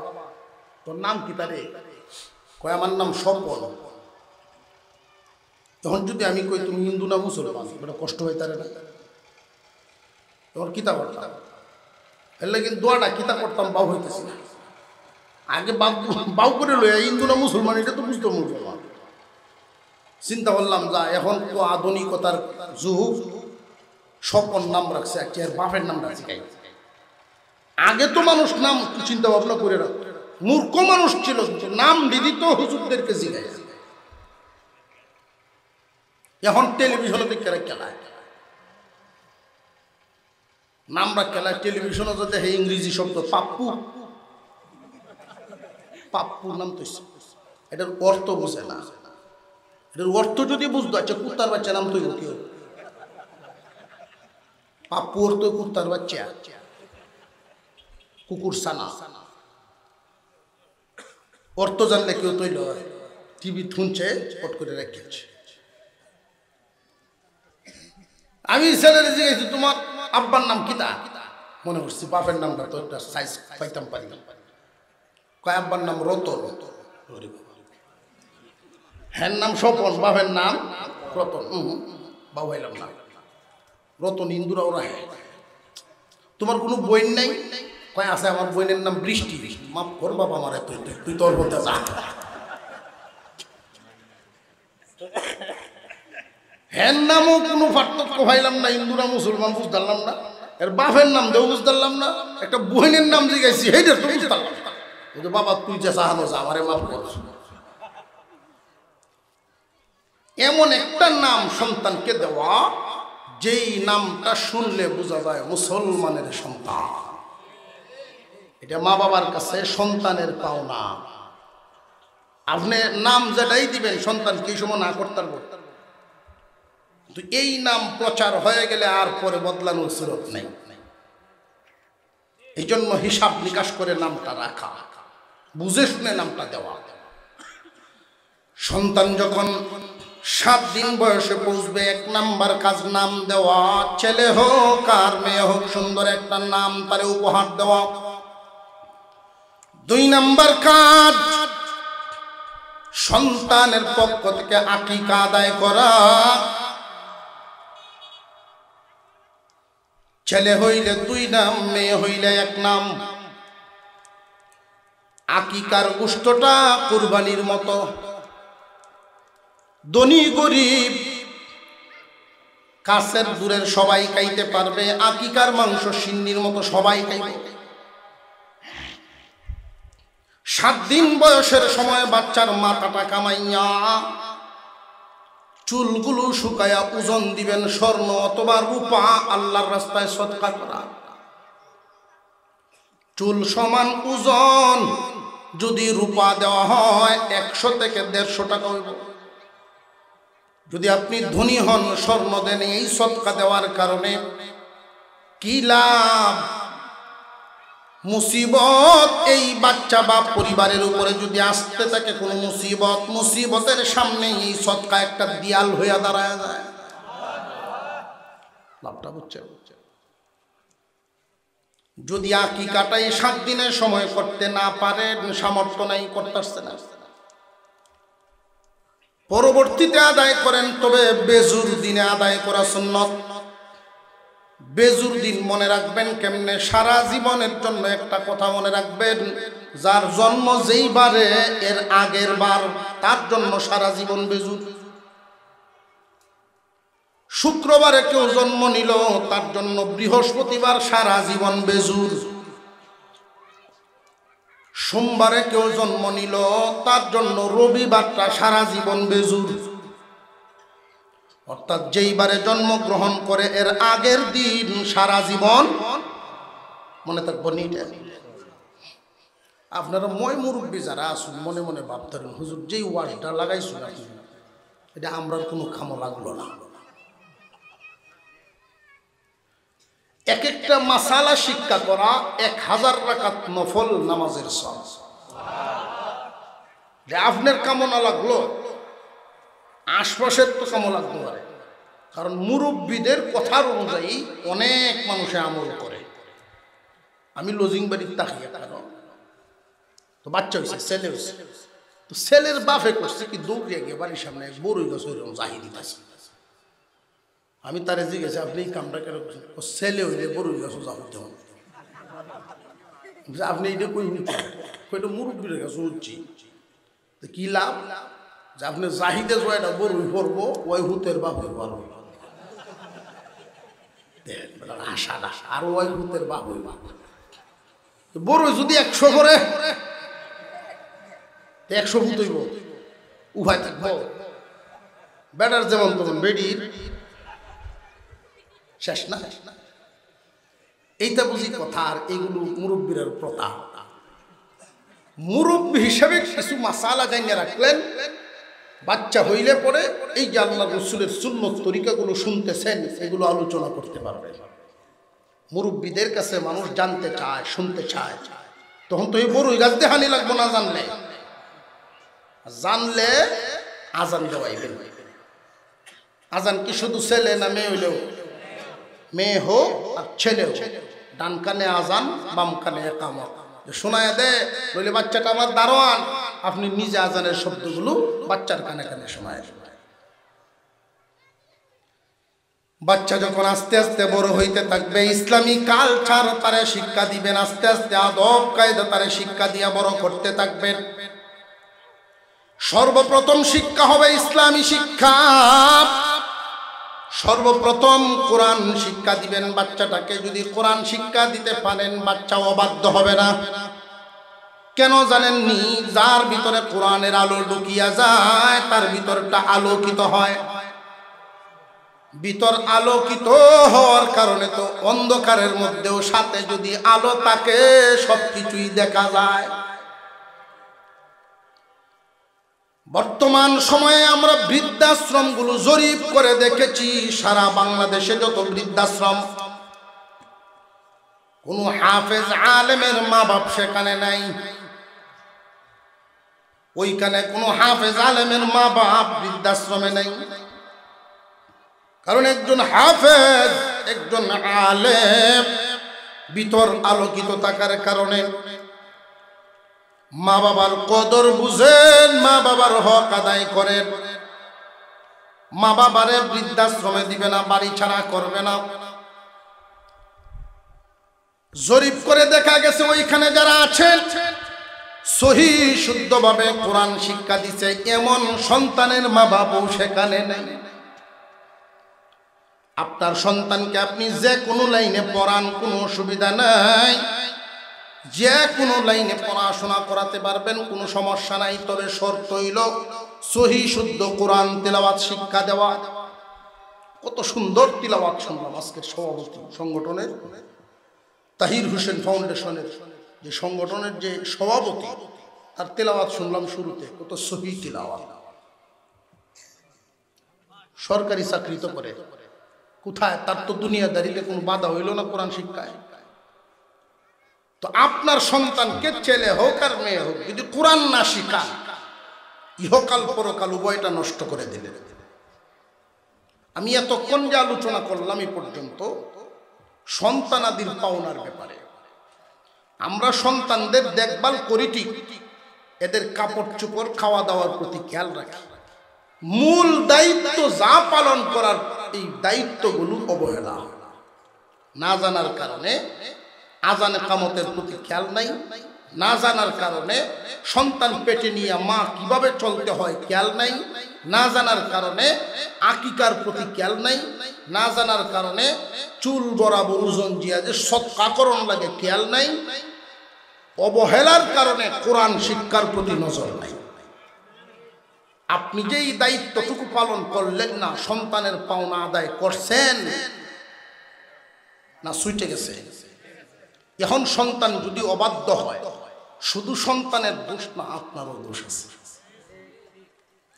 তোর নাম কি? তারে কয় আমার নাম স্বপন। তখন যদি আমি কই তুমি হিন্দু না মুসলমান, এটা কষ্ট হয় তারে না? তখন কিতা করতাম, এর লাগে দোয়াটা কিতা করতাম বাউ হইতেছি না। আগে বাউ করে লইয়া হিন্দু না মুসলমান এটা তো বুঝতো মুসলমান। চিন্তা করলাম যা এখন তো আধুনিকতার যুগ, স্বপন নাম রাখছে, আজকে আর বাপের নাম রাখছে। আগে তো মানুষ নাম চিন্তা ভাবনা করে রাখতো, মূর্খ মানুষ ছিল, নাম দিত হুজুরদেরকে জিগাই। এখন টেলিভিশনে দেখে খেলায় নামরা খেলায়। টেলিভিশনে যদি দেখে ইংরেজি শব্দ পাপ্পু, পাপ্পুর নাম তো এটার অর্থ বোঝে না। এটার অর্থ যদি বুঝতো, আচ্ছা কুত্তার বাচ্চা নাম তৈরি কেউ পাপ্পু অর্থ কুত্তার বাচ্চা, কুকুর সানা অর্থ জানলে কেউ তৈরি হয়। টিভি শুনছে পট করে রেখেছে। আমি ছেলেরে জিজ্ঞেস তোমার আব্বার নাম কিতা? মনে করছি বাপের নামটা তো একটা সাইজ পাইতাম পারি। কয় আব্বার নাম রতন। হ্যাঁ নাম স্বপন, বাপের নাম রতন। বাবু হইলাম না রতন, হিন্দুরা ওরা হ্যাঁ তোমার কোনো বোন নাই? কয় আছে, আমার বোনের নাম বৃষ্টি। মাফ কর বাবা, আমার তুই তোর বলতে যা। হ্যার নামও কোনো পার্থক্য পাইলাম না, হিন্দুরা মুসলমান বুঝতাম না, এর বাপের নাম দেও বুঝতাম না, একটা বোনের নাম জিজ্ঞাসি সেইটা তো বুঝতাম না। বাবা তুই যে চাহানো যা, আমারে মাফ কর। এমন একটা নাম সন্তানকে দেওয়া যেই নামটা শুনলে বোঝা যায় মুসলমানের সন্তান। এটা মা বাবার কাছে সন্তানের পাওনা। আপনি নাম যেটাই দিবেন সন্তানকে এই সময় না করতে পারবো, কিন্তু এই নাম প্রচার হয়ে গেলে আর পরে বদলানোর সুযোগ নেই। এই জন্য হিসাব নিকাশ করে নামটা রাখা, বুঝে শুনে নামটা দেওয়া। সন্তান যখন 7 দিন বয়সে পৌঁছবে, 1 নাম্বার কাজ নাম দেওয়া। ছেলে হোক আর মেয়ে হোক, সুন্দর একটা নাম তারে উপহার দেওয়া। 2 নাম্বার কাজ সন্তানের পক্ষ থেকে আকিকা আদায় করা। ছেলে হইলে 2 নাম, মেয়ে হইলে 1 নাম। আকিকার গোশতটা কুরবানির মতো, ধনী গরিব কাছের দূরের সবাই খাইতে পারবে। আকিকার মাংস সিন্নির মতো সবাই খাইবে। 7 দিন বয়সের সময় বাচ্চার মাথাটা কামাইয়া চুলগুলো শুকায়া ওজন দিবেন, স্বর্ণ অথবা রূপা আল্লাহর রাস্তায় সদকা করা। চুল সমান ওজন যদি রূপা দেওয়া হয় 100 থেকে 150 টাকা হইব। যদি আপনি ধনী হন, স্বর্ণ দেন, এই সদকা দেওয়ার কারণে কি লাভ? মুসিবত এই বাচ্চা বা পরিবারের উপরে যদি আসতে থাকে কোনো মুসিবত, মুসিবতের সামনে এই সদকা একটা দেয়াল হইয়া দাঁড়ায় যায়। লাভটা বুঝছে? যদি আকিকাটাই 7 দিনের সময় করতে না পারেন, সামর্থ্য নাই, করতে পারছে না, পরবর্তীতে আদায় করেন, তবে বেজুর দিনে আদায় করা সুন্নত। বেজুর দিন মনে রাখবেন কেমনে? সারা জীবনের জন্য একটা কথা মনে রাখবেন, যার জন্ম যেই বারে এর আগের বার তার জন্য সারা জীবন বেজুর। শুক্রবারে কেউ জন্ম নিল, তার জন্য বৃহস্পতিবার সারা জীবন বেজুর। সোমবারে কেউ জন্ম নিল, তার জন্য রবিবারটা সারা জীবন বেজুর। অর্থাৎ যেইবারে জন্মগ্রহণ করে এর আগের দিন সারা জীবন মনে থাকবো। আপনারা মই মুরব্বী যারা আসুন মনে মনে ভাবতেন, হুজুর যেই ওয়ার্ডটা লাগাইছুন এটা আমরা কোনো খামো লাগলো না। এক একটা মাসালা শিক্ষা করা 1000 রাকাত নফল নামাজের সওয়াব। আপনার কামনা লাগলো, আশপাশের তো কামনা লাগতে পারে, কারণ মুরব্বীদের কথার অনুযায়ী অনেক মানুষে আমল করে। আমি লজিং বাড়ির তাকিয়ে, কেন তো বাচ্চা হয়েছে, ছেলে হয়েছে, তো ছেলের বাপে করছে কি দৌড়িয়ে গিয়ে বাড়ির সামনে বড়ই গাছ ওইরকম জাহিদি আছে। আমি তারে জিজ্ঞেস আপনি এই কামটা কেন করছেন? ও ছেলে হইলে বড়ই গাছও যা হতে হবে। আপনি এটা কই কইটা মুরব্বীর কাছে উঠছি, তো কি লাভ? যে আপনি জাহিদে জয়টা বড়ই পড়বো, ওই হুতের বাপ হইব আশা আর ওই হুতের বাপ হইব। বড়ই যদি 100 করে 100 হুত হইব, উভয় থাকবো। বেটার যেমন তখন বেডির শেষ না। এইটা বুঝি কথা। আর এগুলো মুরব্বীর প্রথা। মুরব্বী হিসাবে কিছু মাসালা জানিয়ে রাখলেন, বাচ্চা হইলে পরে এই যে আল্লাহ রসুলের সুন্নত তরিকাগুলো শুনতেছেন, এগুলো আলোচনা করতে পারবে। মুরব্বীদের কাছে মানুষ জানতে চায়, শুনতে চায়, তখন তো এই বড়ই গাছ দেহানি লাগবো না। জানলে আজান দেওয়াইবেন। আজান কি শুধু ছেলে না মেয়ে হইলেও? মেয়ে হোক আর ছেলে হোক, ডান কানে আজান, বাম কানে একামত শোনায় দে, বলে বাচ্চাটা আমার দারোয়ান, আপনি নিজে আজানের শব্দগুলো বাচ্চার কানে কানে শোনায়। বাচ্চা যখন আস্তে আস্তে বড় হইতে থাকবে, ইসলামী কালচার তারে শিক্ষা দিবেন, আস্তে আস্তে আদব কায়দা তারে শিক্ষা দিয়া বড় করতে থাকবেন। সর্বপ্রথম শিক্ষা হবে ইসলামী শিক্ষা। সর্বপ্রথম কোরআন শিক্ষা দিবেন বাচ্চাটাকে। যদি কোরআন শিক্ষা দিতে পারেন, বাচ্চা অবাধ্য হবে না। কেন জানেননি? যার ভিতরে কোরআনের আলো ঢুকিয়া যায়, তার ভিতরটা আলোকিত হয়। ভিতর আলোকিত হওয়ার কারণে তো অন্ধকারের মধ্যেও সাথে যদি আলো থাকে, সবকিছুই দেখা যায়। বর্তমান সময়ে আমরা বৃদ্ধাশ্রমগুলো জরিপ করে দেখেছি, সারা বাংলাদেশে যত বৃদ্ধাশ্রম, কোন হাফেজ আলেমের মা বাপ সেখানে নাই। ওইখানে কোন হাফেজ আলেমের মা বাপ বৃদ্ধাশ্রমে নাই। কারণ একজন হাফেজ, একজন আলেম ভিতর আলোকিত থাকার কারণে মা বাবার কদর বুঝেন, মা বাবার হক আদায় করেন। মা বাবারে বৃদ্ধাশ্রমে দিবে না, বাড়ি ছাড়া করবে না। জরিপ করে দেখা গেছে ওইখানে যারা আছেন সহি শুদ্ধভাবে কোরআন শিক্ষা দিচ্ছে, এমন সন্তানের মা বাবাও সেখানে নেই। আপনার সন্তানকে আপনি যে কোনো লাইনে পড়ান, কোনো অসুবিধা নাই, যে কোনো লাইনে পড়াশোনা করাতে পারবেন, কোনো সমস্যা নাই। তবে শর্ত হইল সহি শুদ্ধ কোরআন তেলাওয়াত শিক্ষা দেওয়া। কত সুন্দর তেলাওয়াত শুনলাম আজকের সভাপতি সংগঠনের, তাহির হোসেন ফাউন্ডেশনের যে সংগঠনের যে সভাপতি, তার তেলাওয়াত শুনলাম শুরুতে। কত সহি তেলাওয়াত। সরকারি চাকরি তো করে, কোথায় তার তো দুনিয়াদারিতে কোনো বাধা হইল না কোরআন শিক্ষায়। তো আপনার সন্তানকে ছেলে হোক আর মেয়ে হোক, যদি কোরআন না শিখান, ইহকাল পরকাল উভয়টা নষ্ট করে দিলেন। আমি এতক্ষণ যে আলোচনা করলাম এই পর্যন্ত সন্তানাদির পাওনার ব্যাপারে, আমরা সন্তানদের দেখভাল করি ঠিক, এদের কাপড় চোপড় খাওয়া দাওয়ার প্রতি খেয়াল রাখি। মূল দায়িত্ব যা পালন করার, এই দায়িত্বগুলো অবহেলা না জানার কারণে, আজানে কামতের প্রতি খেয়াল নাই, না জানার কারণে সন্তান পেটে নিয়ে মা কিভাবে চলতে হয় খেয়াল নাই, না জানার কারণে আকিকার প্রতি খেয়াল নাই, না জানার কারণে চুল বরাবর ওজন জিয়া যে সৎকাকরণ লাগে খেয়াল নাই, অবহেলার কারণে কোরআন শিক্ষার প্রতি নজর নাই। আপনি যেই দায়িত্বটুকু পালন করলেন না, সন্তানের পাওনা আদায় করছেন না, ছুটে গেছে। এখন সন্তান যদি অবাধ্য হয়, শুধু সন্তানের দোষ না, আপনারও দোষ আছে।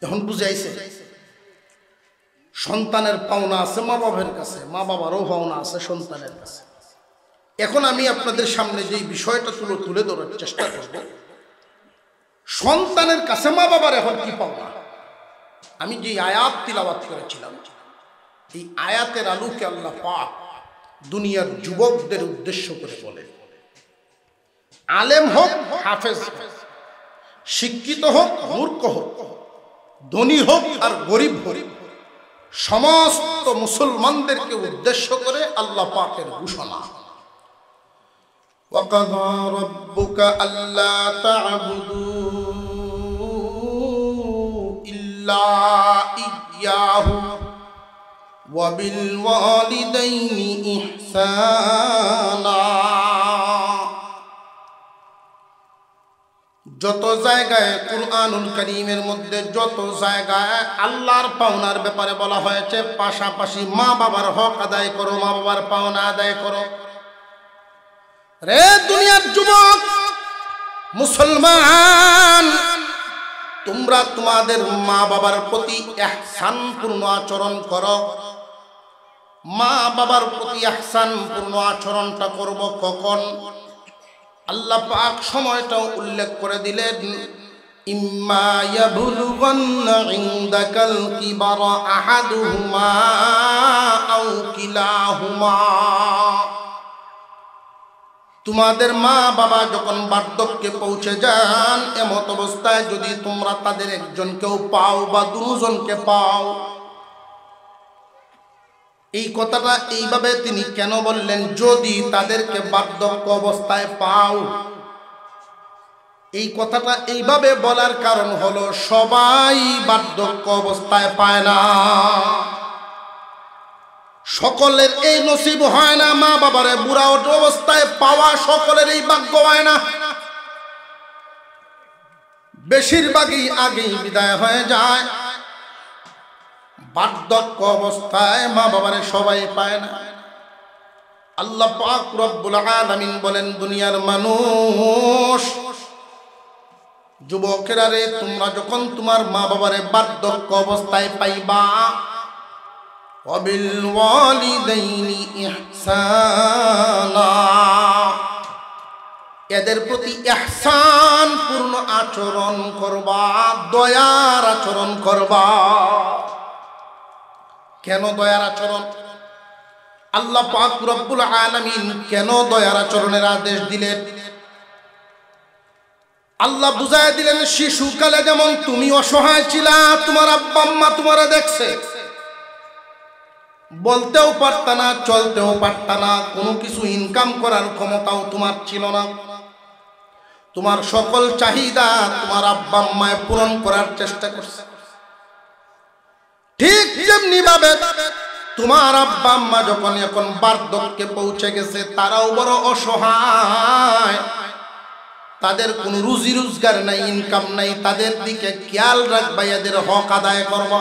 এখন বুঝাইছে, সন্তানের পাওনা আছে মা বাবার কাছে, মা বাবারও পাওনা আছে সন্তানের কাছে। এখন আমি আপনাদের সামনে যে বিষয়টা তুলে ধরার চেষ্টা করব, সন্তানের কাছে মা বাবার এখন কি পাওনা। আমি যে আয়াত তিলাওয়াত করেছিলাম, এই আয়াতের আলোকে আল্লাহ পাক দুনিয়ার যুবকদের উদ্দেশ্য করে বলে, আলেম হোক হাফেজ হোক, শিক্ষিত হোক মূর্খ হোক, ধনী হোক আর গরিব হোক, সমস্ত মুসলমানদেরকে উদ্দেশ্য করে আল্লাহ পাকের ঘোষণা, ওয়াকাযা রাব্বুকা আল্লা তা'বুদু ইল্লা ইয়্যাহু ওয়া বিল ওয়ালিদাইনি ইহসানা। যত জায়গায় কুরআনুল কারীমের মধ্যে যত জায়গায় আল্লাহর পাওনার ব্যাপারে বলা হয়েছে, পাশাপাশি মা বাবার হক আদায় করো, মা বাবার পাওনা আদায় করো। রে দুনিয়ার যুবক মুসলমান, তোমরা তোমাদের মা বাবার প্রতি ইহসানপূর্ণ আচরণ করো। মা বাবার প্রতি ইহসানপূর্ণ আচরণটা করব কখন? আল্লাহ পাক সময়টাও উল্লেখ করে দিলেন, ইম্মা ইয়াবলুগান্না ইনদাকাল কিবারা আহাদুহুমা আও কিলাহুমা। তোমাদের মা বাবা যখন বার্ধক্যে পৌঁছে যান, এমত অবস্থায় যদি তোমরা তাদের একজনকেও পাও বা দুজনকে পাও, এই কথাটা এইভাবে তিনি কেন বললেন? যদি তাদেরকে বার্ধক্য অবস্থায় পাও, এই কথাটা এইভাবে বলার কারণ হলো সবাই বার্ধক্য অবস্থায় পায় না, সকলের এই নসিব হয় না। মা বাবারে বুড়া অবস্থায় পাওয়া সকলের এই ভাগ্য হয় না। বেশিরভাগই আগেই বিদায় হয়ে যায়। বার্ধক্য অবস্থায় মা বাবারে সবাই পায় না। আল্লাহ পাক রব্বুল আলামিন বলেন, দুনিয়ার মানুষ, যুবকেরা রে, তোমরা যখন তোমার মা বাবারে বার্ধক্য অবস্থায় পাইবা, ওয়াবিল ওয়ালিদাইনি ইহসানা, এদের প্রতি ইহসান পূর্ণ আচরণ করবা, দয়ার আচরণ করবা। কেন দয়ার আচরণ? আল্লাহ পাক রব্বুল আলামিন কেন দয়ার আচরণের আদেশ দিলেন? আল্লাহ বুঝায় দিলেন, শিশুকালে যেমন তুমি অসহায় ছিলা, তোমার আব্বা আম্মা তোমারে দেখছে, বলতেও পারতা না, চলতেও পারতা না, কোনো কিছু ইনকাম করার ক্ষমতাও তোমার ছিল না, তোমার সকল চাহিদা তোমার আব্বা আম্মায় পূরণ করার চেষ্টা করছে। ঠিক যেমনি ভাবে তোমার আব্বা আম্মা যখন এখন বার্ধক্যে পৌঁছে গেছে, তারাও বড় অসহায়, তাদের কোনো রুজি রোজগার নাই, ইনকাম নাই, তাদের দিকে খেয়াল রাখবা, এদের হক আদায় করবা,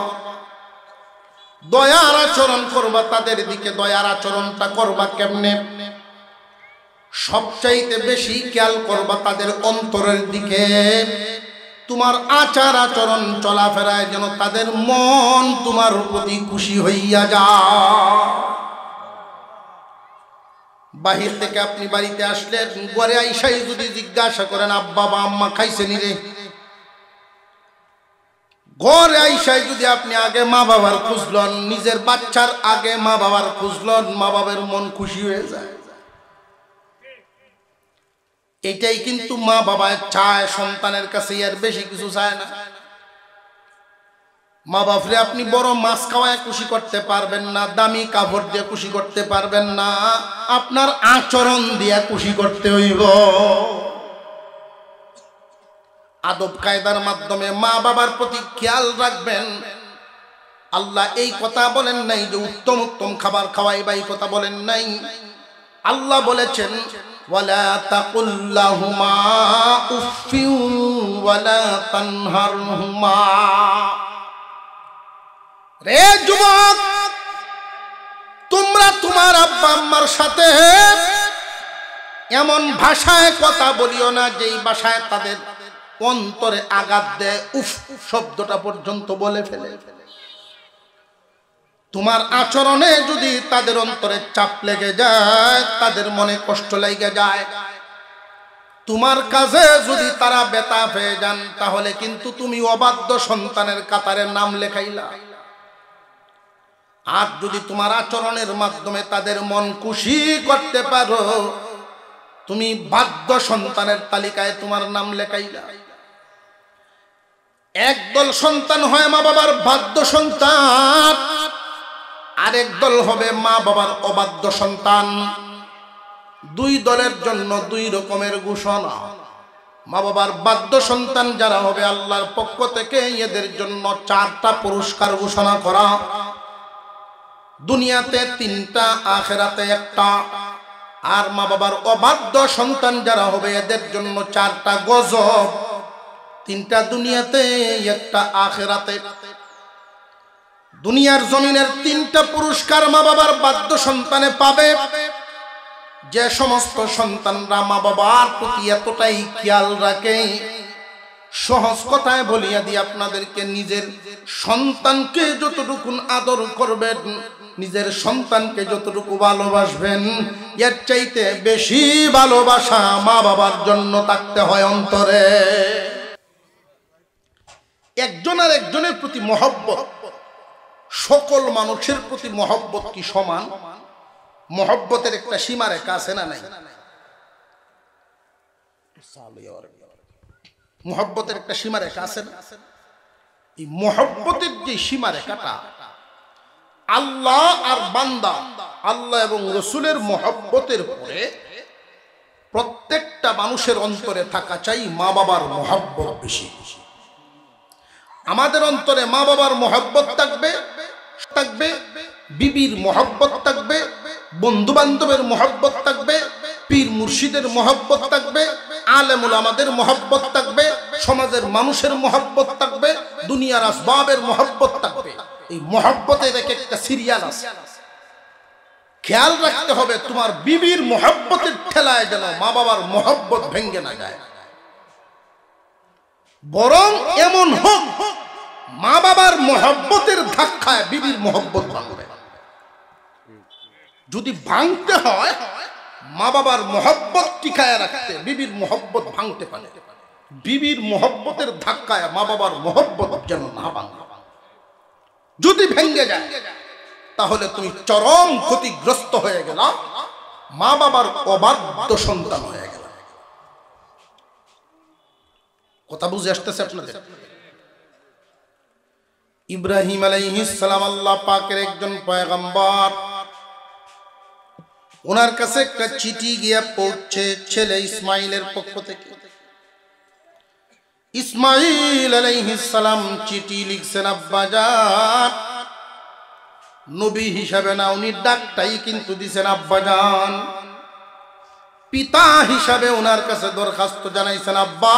দয়ার আচরণ করবা তাদের দিকে। দয়ার আচরণটা করবা কেমনে? সবচাইতে বেশি খেয়াল করবা তাদের অন্তরের দিকে। তোমার আচার আচরণ চলাফেরায় যেন তাদের মন তোমার প্রতি খুশি হইয়া যায়। বাহির থেকে আপনি বাড়িতে আসলে ঘরে আইসাই যদি জিজ্ঞাসা করেন, আব্বা বা আম্মা খাইছেনি রে, ঘরে আইসাই যদি আপনি আগে মা বাবার খুঁজলেন, নিজের বাচ্চার আগে মা বাবার খুঁজলেন, মা বাবার মন খুশি হয়ে যায়। এটাই কিন্তু মা বাবা চায় সন্তানের কাছে, আর বেশি কিছু চায় না। মা বাপরে আপনি বড় মাছ খাওয়ায় খুশি করতে পারবেন না, দামি কাপড় দিয়ে খুশি করতে পারবেন না, আপনার আচরণ দিয়ে খুশি করতে হইব। আদব কায়দার মাধ্যমে মা বাবার প্রতি খেয়াল রাখবেন। আল্লাহ এই কথা বলেন নাই যে উত্তম উত্তম খাবার খাওয়াইবা, এই কথা বলেন নাই। আল্লাহ বলেছেন, ওয়ালা তাকুল লাহুমা উফফিউ ওয়ালা তানহারহুমা। রে যুবক, তোমরা তোমার আব্বা আম্মার সাথে এমন ভাষায় কথা বলিও না যেই ভাষায় তাদের অন্তরে আঘাত দেয়, উফ শব্দটা পর্যন্ত বলে ফেলে। তোমার আচরণে যদি তাদের অন্তরে চাপ লেগে যায়, তাদের মনে কষ্ট লেগে যায়, তোমার কাজে যদি তারা ব্যথা পেয়ে যান, তাহলে কিন্তু তুমি অবাধ্য সন্তানের কাতারে নাম লেখাইলা। আর যদি তোমার আচরণের মাধ্যমে তাদের মন খুশি করতে পারো, তুমি বাধ্য সন্তানের তালিকায় তোমার নাম লেখাইলা। একদল সন্তান হয় মা বাবার বাধ্য সন্তান, আরেক দল হবে মা বাবার অবাধ্য সন্তান। দুই দলের জন্য দুই রকমের ঘোষণা। মা বাবার বাধ্য সন্তান যারা হবে, আল্লাহর পক্ষ থেকে এদের জন্য 4টা পুরস্কার ঘোষণা করা। দুনিয়াতে 3টা, আখিরাতে 1টা। আর মা বাবার অবাধ্য সন্তান যারা হবে, এদের জন্য 4টা গজব। 3টা দুনিয়াতে, 1টা আখিরাতে। দুনিয়ার জমিনের 3টা পুরস্কার মা বাবার বাধ্য সন্তানে পাবে। যে সমস্ত সন্তানরা মা বাবার প্রতি এতটাই খেয়াল রাখে, সহজ কথায় বলিয়া দিয়ে আপনাদেরকে, নিজের সন্তানকে যতটুকু আদর করবেন, নিজের সন্তানকে যতটুকু ভালোবাসবেন, এর চাইতে বেশি ভালোবাসা মা বাবার জন্য থাকতে হয় অন্তরে। একজন আর একজনের প্রতি মহব্বত, সকল মানুষের প্রতি মহব্বত কি সমান? মহব্বতের একটা সীমা রেখা আছে না নাই? মহব্বতের একটা সীমা রেখা আছে না? এই মহব্বতের যে সীমা রেখাটা, আল্লাহ আর বান্দা, আল্লাহ এবং রসুলের মহব্বতের পরে প্রত্যেকটা মানুষের অন্তরে থাকা চাই মা বাবার মহব্বত বেশি। আমাদের অন্তরে মা বাবার মহব্বত থাকবে, বিবির মহব্বত থাকবে, বন্ধু বান্ধবের মহব্বত থাকবে, পীর মুর্শিদের মহব্বত থাকবে, আলেম উলামাদের মহব্বত থাকবে, সমাজের মানুষের মহব্বত থাকবে, দুনিয়ার আসবাবের মহব্বত থাকবে। এই মহব্বতের এক একটা সিরিয়াল আছে। খেয়াল রাখতে হবে তোমার বিবির মহব্বতের ঠেলায় যেন মা বাবার মহব্বত ভেঙ্গে না যায়, বরং এমন হোক মা বাবার মহব্বতের ধাক্কায় বিবির মহব্বত ভাঙবে। যদি ভাঙতে হয় মা বাবার মহব্বত টিকায় রাখতে বিবির মহব্বত ভাঙতে পারে, বিবির মহব্বতের ধাক্কায় মা বাবার মহব্বত যেন না ভাঙে। যদি ভেঙে যায় তাহলে তুমি চরম ক্ষতিগ্রস্ত হয়ে গেল, মা বাবার অবাধ্য সন্তান হয়ে গেল। কথা বুঝে আসতেছে আপনাদের? ইব্রাহিম আলাইহিস সালাম আল্লাহ পাকের একজন পয়গম্বর, ওনার কাছে একটা চিঠি গিয়ে পৌঁছে ছেলে ইসমাইলের পক্ষ থেকে। ইসমাইল আলাইহিস সালাম চিঠি লিখছেন, আব্বাজান। নবী হিসাবে না, উনি ডাকটাই কিন্তু দিছেন আব্বাজান। পিতা হিসাবে ওনার কাছে দরখাস্ত জানাইছেন, আব্বা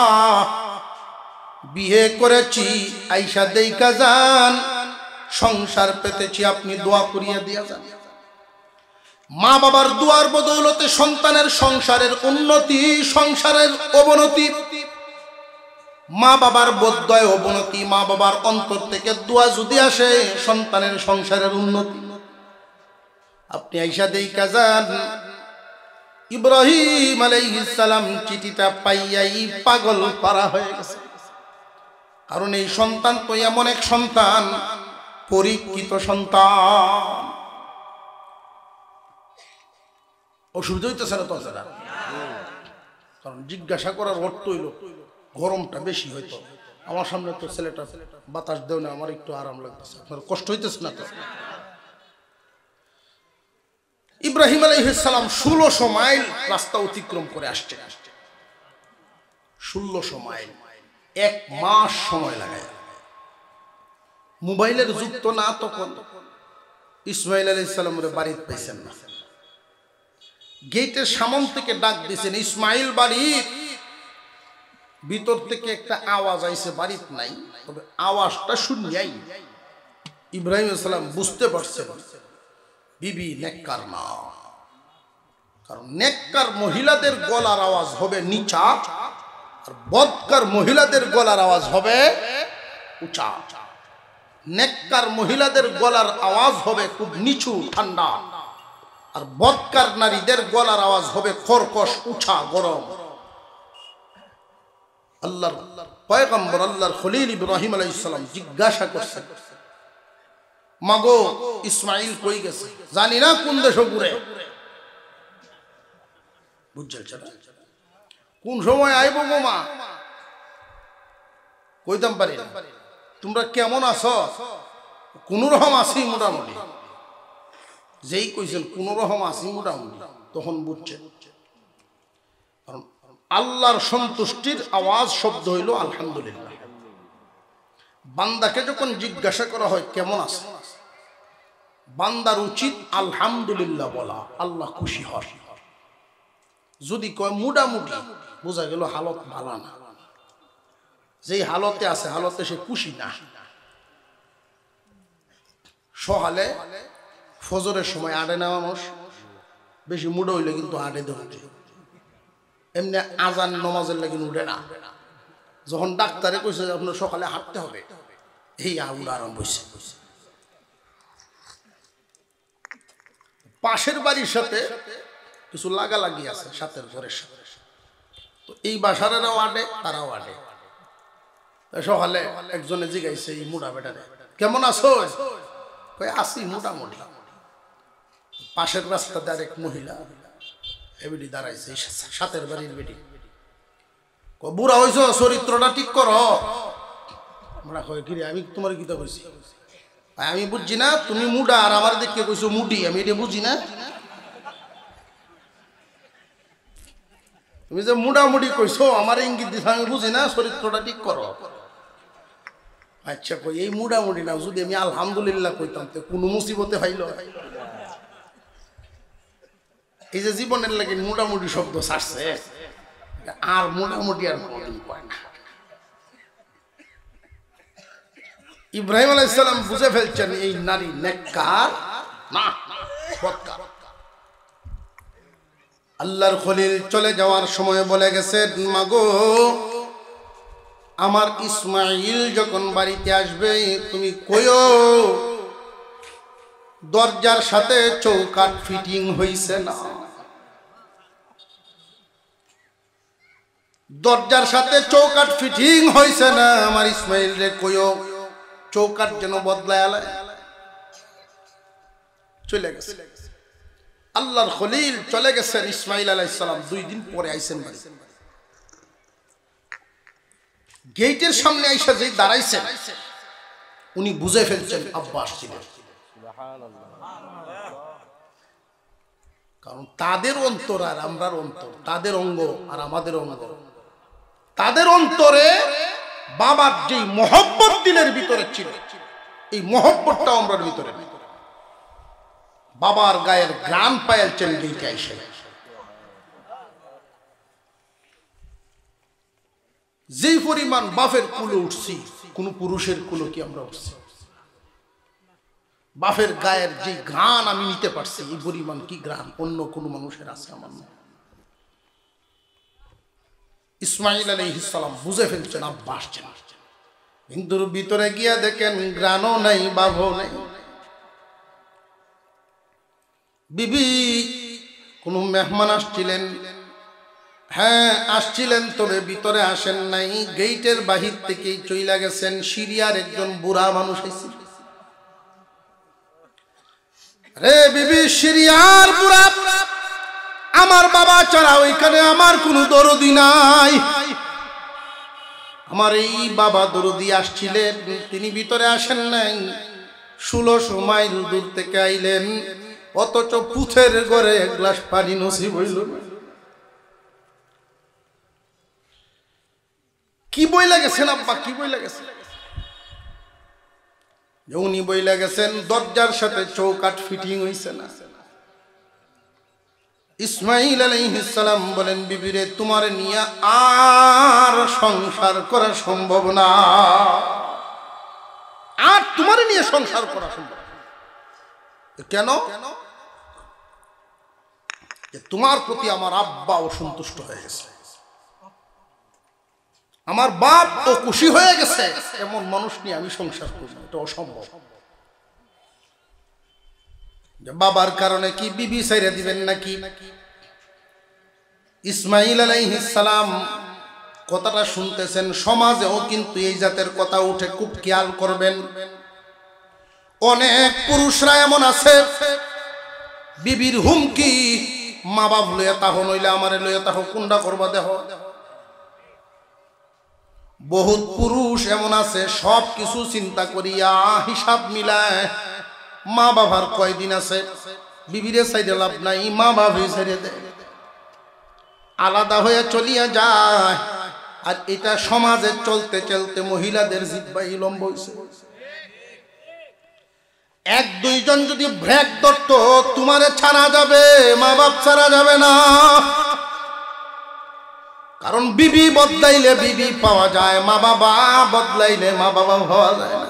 বিয়ে করেছি, আইসা দেইকা যান, সংসার পেতেছি, আপনি দোয়া করিয়া দিয়া যান। মা বাবার দুয়ার বদৌলতে সন্তানের সংসারের উন্নতি, সংসারের অবনতি, মা বাবার বদ্দয় অবনতি, মা বাবার অন্তর থেকে দোয়া যদি আসে সন্তানের সংসারের উন্নতি। আপনি আইসা দেইকা যান। ইব্রাহিম আলাইহিস সালাম চিঠিটা পাইয়াই পাগল পারা হয়ে গেছে, কারণ এই সন্তান তো এমন এক সন্তান, পরীক্ষিত সন্তান। অসুবিধা হইতেছে না তো? কারণ জিজ্ঞাসা করার অর্থ হইল গরমটা বেশি হইতো, আমার সামনে তো ছেলেটা বাতাস দেও না, আমার একটু আরাম লাগতেছে, আপনার কষ্ট হইতেছে না তো? ইব্রাহিম আলাইহিস সালাম 1600 মাইল রাস্তা অতিক্রম করে আসছে। 1600 মাইল, 1 মাস সময় লাগায়। মোবাইলের যুগ তো না তখন। ইসমাইল আলাইহিস সালামের বাড়িতে পাইছেন না, গেটের সামন থেকে ডাক দিয়েছেন, ইসমাইল বাড়ি। ভিতর থেকে একটা আওয়াজ আইছে, বাড়িতে নাই, তবে আওয়াজটা শুনিয়াই ইব্রাহিম আলাইহিস সালাম বুঝতে পারছেন বিবি নেককার না। কারণ নেককার মহিলাদের গলার আওয়াজ হবে নিচা, আর বদকার মহিলাদের গলার আওয়াজ হবে উঁচা। নেককার মহিলাদের গলার আওয়াজ হবে খুব নিচু ঠান্ডা, আর বদকার নারীদের গলার আওয়াজ হবে খরকশ উঁচা গরম। আল্লাহর পয়গম্বর, আল্লাহর খলিল ইব্রাহিম আলাইহিস সালাম জিজ্ঞাসা করছেন, মাগো ইসমাইল কই গেছে? জানি না কোন দেশে ঘুরে, বুঝছেন? কোন সময় আইব গো মা? কইতাম পারি না। তোমরা কেমন আছো? কোন রকম আছি মোটামুটি। যেই কইছেন কোন রকম আছি মোটামুটি, তখন বুঝছেন। কারণ আল্লাহর সন্তুষ্টির আওয়াজ শব্দ হইল আলহামদুলিল্লাহ। বান্দাকে যখন জিজ্ঞাসা করা হয় কেমন আছে, বান্দার উচিত আলহামদুলিল্লাহ বলা, আল্লাহ খুশি হয়। যদি কয় মোটামুটি, বোঝা গেল হালত ভালো না। যেই হালতে আছে, হালতে সে খুশি না। সকালে ফজরের সময় আড়ে না মানুষ, বেশি মুডে হইলে কিন্তু আড়ে ধরছে। এমনি আজান নমাজের লাগে উঠে না। যখন ডাক্তারে কইছে আপনার সকালে হাঁটতে হবে, এই আউড়া আরম্ভ হয়েছে। পাশের বাড়ির সাথে কিছু লাগালাগি আছে, সাথের ঘরের সাথে, তো এই বাসারেরাও আডে, তারাও আডে। সকালে একজনে জিগাইছে এই মুড়া বেটারে, কেমন আছো? কই আসি মোটামুটি। পাশের রাস্তাতে আরেক মহিলা এবিডি দাঁড়াইছে, সাথের বাড়ির বেটি। বুড়া হইছো, চরিত্রটা ঠিক করো। আমরা কই কিরে, আমি তোমার গীতা কইছি? আমি বুঝছি না, তুমি মুডা আর আমার দেখে কইছো মুডি, আমি এটা বুঝি না। তুমি যে মুডামুডি কইছো আমার ইঙ্গিত দিছো, আমি বুঝি না, চরিত্রটা ঠিক করো। আচ্ছা কই এই মুডামুডি না, যদি আমি আলহামদুলিল্লাহ কইতাম তো কোনো মুসিবতে হইল। এই যে জীবনের লাগে মুডামুডি শব্দ ছাড়ছে, আর মুডামুডি আর কোনদিন কয় না। ইব্রাহিম আলাইহিস সালাম বুঝে ফেলছেন এই নারী নেককার না, বদকার। আল্লাহর খলিল চলে যাওয়ার সময় বলে গেছেন, মাগো আমার ইসমাইল যখন বাড়িতে আসবে তুমি কইও দরজার সাথে চৌকাঠ ফিটিং হইছে না, দরজার সাথে চৌকাঠ ফিটিং হইছে না, আমার ইসমাইল রে কইও চৌকাঠ যেন বদলায় আলায়। চলে গেছে আল্লাহর খলিল, চলে গেছেন। ইসমাইল আলাইহিস সালাম 2 দিন পরে আইছেন বাড়ি। গেটের সামনে আইসা যেই দাঁড়াইছেন, উনি বুঝে ফেলছেন আব্বা আসছিলেন। কারণ তাদের অন্তর আর আমরার অন্তর, তাদের অঙ্গ আর আমাদের অঙ্গ, তাদের অন্তরে বাবার যে মহব্বত দিলের ভিতরে ছিল, এই মহব্বতটা আমরার ভিতরে নেই। বাবার গায়ের গ্রাম পাইলছেন গেটে আইসা। যেই পরিমাণ বাপের কুলে উঠছি, কোন পুরুষের কুলো কি আমরা উঠছি? বাপের গায়ের যে ঘ্রাণ আমি নিতে পারছি, এই পরিমাণ কি ঘ্রাণ অন্য কোন মানুষের আছে আমার না। ইসমাইল আলাইহিস সালাম বুঝে ফেলছেন আব্বা আসছেন, কিন্তু ভিতরে গিয়া দেখেন ঘ্রাণও নাই, বাভও নাই। বিবি কোন মেহমান আসছিলেন? হ্যাঁ আসছিলেন, তবে ভিতরে আসেন নাই, গেটের বাহির থেকেই চইলা গেছেন। সিরিয়ার একজন বুড়া মানুষ এসেছিল। রে বিবি, সিরিয়ার বুড়া, আমার বাবা ছাড়া ওইখানে আমার কোনো দরদি নাই। আমার এই বাবা দরদি আসছিলেন, তিনি ভিতরে আসেন নাই। 1600 মাইল দূর থেকে আইলেন, অথচ পুথের ঘরে 1 গ্লাস পানি নসিব হইল। কি বইলা গেছেন আব্বা, কি বইলা গেছেন? উনি বইলা গেছেন দরজার সাথে চৌকাঠ ফিটিং হইছে না। ইসমাইল আলাইহিস সালাম বলেন, বিবিরে তোমার নিয়ে আর সংসার করা সম্ভব না, আর তোমার নিয়ে সংসার করা সম্ভব না। কেন? তোমার প্রতি আমার আব্বা অসন্তুষ্ট হয়ে গেছে, আমার বাপ ও খুশি হয়ে গেছে, এমন মানুষ নিয়ে আমি সংসার করব, এটা অসম্ভব। বাবার কারণে কি বিবি ছাইরা দিবেন নাকি? ইসমাইল আলাইহিস সালাম কথাটা শুনতেছেন, সমাজেও কিন্তু এই জাতের কথা উঠে, খুব খেয়াল করবেন। অনেক পুরুষরা এমন আছে, বিবির হুমকি, মা বাপ লইয়া তাহ নইলে আমারে লইয়া তাহ, কুন্ডা করবা দেহ। বহুত পুরুষ এমন আছে, সব কিছু চিন্তা করিয়া হিসাব মিলায়, মা বাবার কয়দিন আছে, বিবিরে সাইডে লাভ নাই, মা বাবা ছেড়ে দেয়, আলাদা হয়ে চলিয়া যায়। আর এটা সমাজে চলতে চলতে মহিলাদের জিহ্বায় লম্ব হইছে। 1-2 জন যদি ব্রেক ধরতো, তোমারে ছাড়া যাবে, মা বাপ ছাড়া যাবে না। কারণ বিবি বদলাইলে বিবি পাওয়া যায়, মা বাবা বদলাইলে মা বাবা পাওয়া যায় না।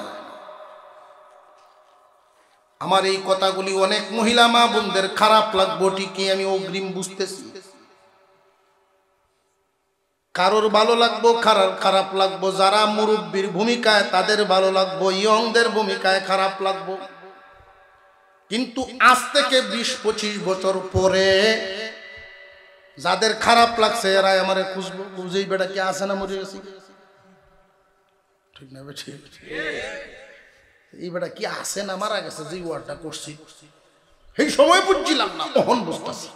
আমার এই কথাগুলি অনেক মহিলা মা বোনদের খারাপ লাগবো, ঠিকই আমি অগ্রিম বুঝতেছি। কারোর ভালো লাগবো, খারাপ লাগবো। যারা মুরব্বীর ভূমিকায় তাদের ভালো লাগবো, ইয়ংদের ভূমিকায় খারাপ লাগবো। কিন্তু আজ থেকে 20-25 বছর পরে যাদের খারাপ লাগছে, এরা আমারে খুঁজবো, বুঝেই বেটা কি আছে না মরে গেছি, ঠিক না? ঠিক, এই বেটা কি আছে না মারা গেছে, যে ওয়ার্ডটা করছি সেই সময় বুঝছিলাম না, তখন বুঝতেছি।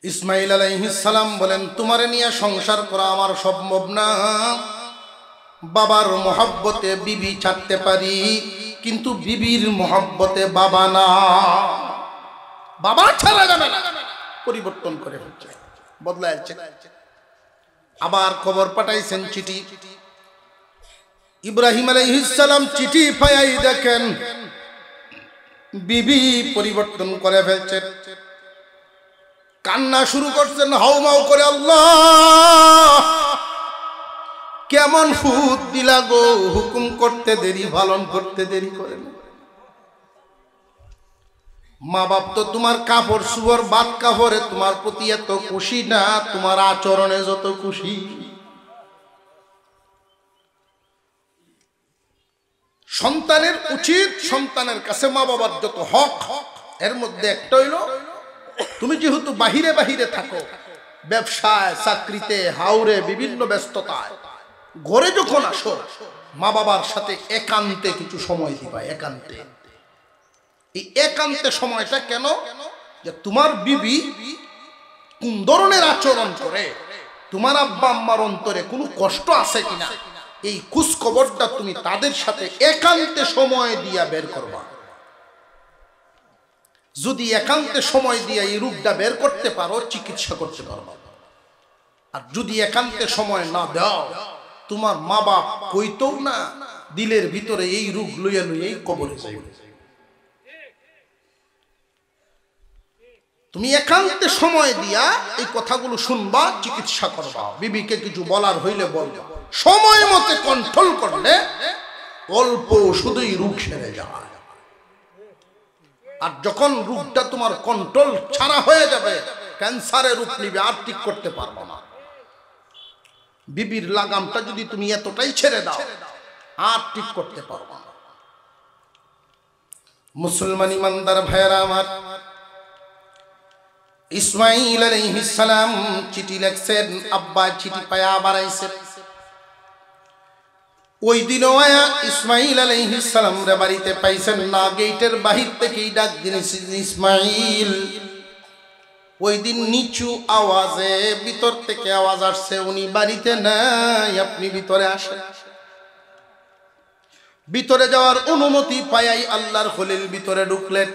ইসমাইল আলাইহিস সালাম বলেন, তোমারে নিয়ে সংসার করা আমার সম্ভব না। বাবার মহব্বতে বিবি ছাড়তে পারি, কিন্তু বিবির মহব্বতে বাবা না। বাবা ছাড়া যাবে না, পরিবর্তন করে ফেলছে, বদলাচ্ছে। আবার খবর পাঠাইছেন চিঠি। ইব্রাহিম আলাইহিস সালাম চিঠি পাই দেখেন বিবি পরিবর্তন করে ফেলছে। কান্না শুরু করছেন হাউমাউ করে, আল্লাহ কেমন ফুট দিলা গো, হুকুম করতে দেরি, পালন করতে দেরি করেন। মা বাপ তো তোমার কাপড় সুবর বাদ কাপড়ে তোমার প্রতি এত খুশি না, তোমার আচরণে যত খুশি। সন্তানের উচিত সন্তানের কাছে মা বাবার যত হক, এর মধ্যে একটা হইল তুমি যেহেতু বাহিরে বাহিরে থাকো, ব্যবসায়, চাকরিতে, হাওরে, বিভিন্ন ব্যস্ততায়, ঘরে যখন আসো মা বাবার সাথে একান্তে কিছু সময় দিবা। একান্তে, এই একান্তে সময়টা কেন, যে তোমার বিবি কোন ধরনের আচরণ করে, তোমার আব্বা আম্মার অন্তরে কোনো কষ্ট আছে কিনা, এই খোঁজ খবরটা তুমি তাদের সাথে একান্তে সময় দিয়া বের করবা। যদি একান্তে সময় দিয়া এই রোগটা বের করতে পারো, চিকিৎসা করতে পারবা। আর যদি একান্তে সময় না দাও, তোমার মা বাপ কইতো না, দিলের ভিতরে এই রোগ লইয়া লইয়াই কবরে যাইবে। তুমি একান্তে সময় দিয়া এই কথাগুলো শুনবা, চিকিৎসা করবা। বিবিকে কিছু বলার হইলে বলবা, সময় মতে কন্ট্রোল করলে অল্প শুধুই রোগ সেরে যায়। আর যখন রোগটা তোমার কন্ট্রোল ছাড়া হয়ে যাবে, ক্যান্সারের রূপ নিবে, আর ঠিক করতে পারবো না। বিবির লাগামটা যদি তুমি এতটাই ছেড়ে দাও, আর ঠিক করতে পারবো না। মুসলমান ইমানদার ভাইয়েরা আমার, ইসমাইল আলাইহিস সালাম চিঠি লিখছেন, আব্বা চিঠি পায়া আবার আইছে। ওই দিনও আয়া ইসমাইল আলাইহিস সালাম রে বাড়িতে পাইছেন না, গেটের বাহির থেকেই ডাক দিয়েছেন ইসমাইল। ওই দিন নিচু আওয়াজে ভিতর থেকে আওয়াজ আসছে, উনি বাড়িতে নাই, আপনি ভিতরে আসেন। ভিতরে যাওয়ার অনুমতি পায়াই আল্লাহর খলিল ভিতরে ঢুকলেন।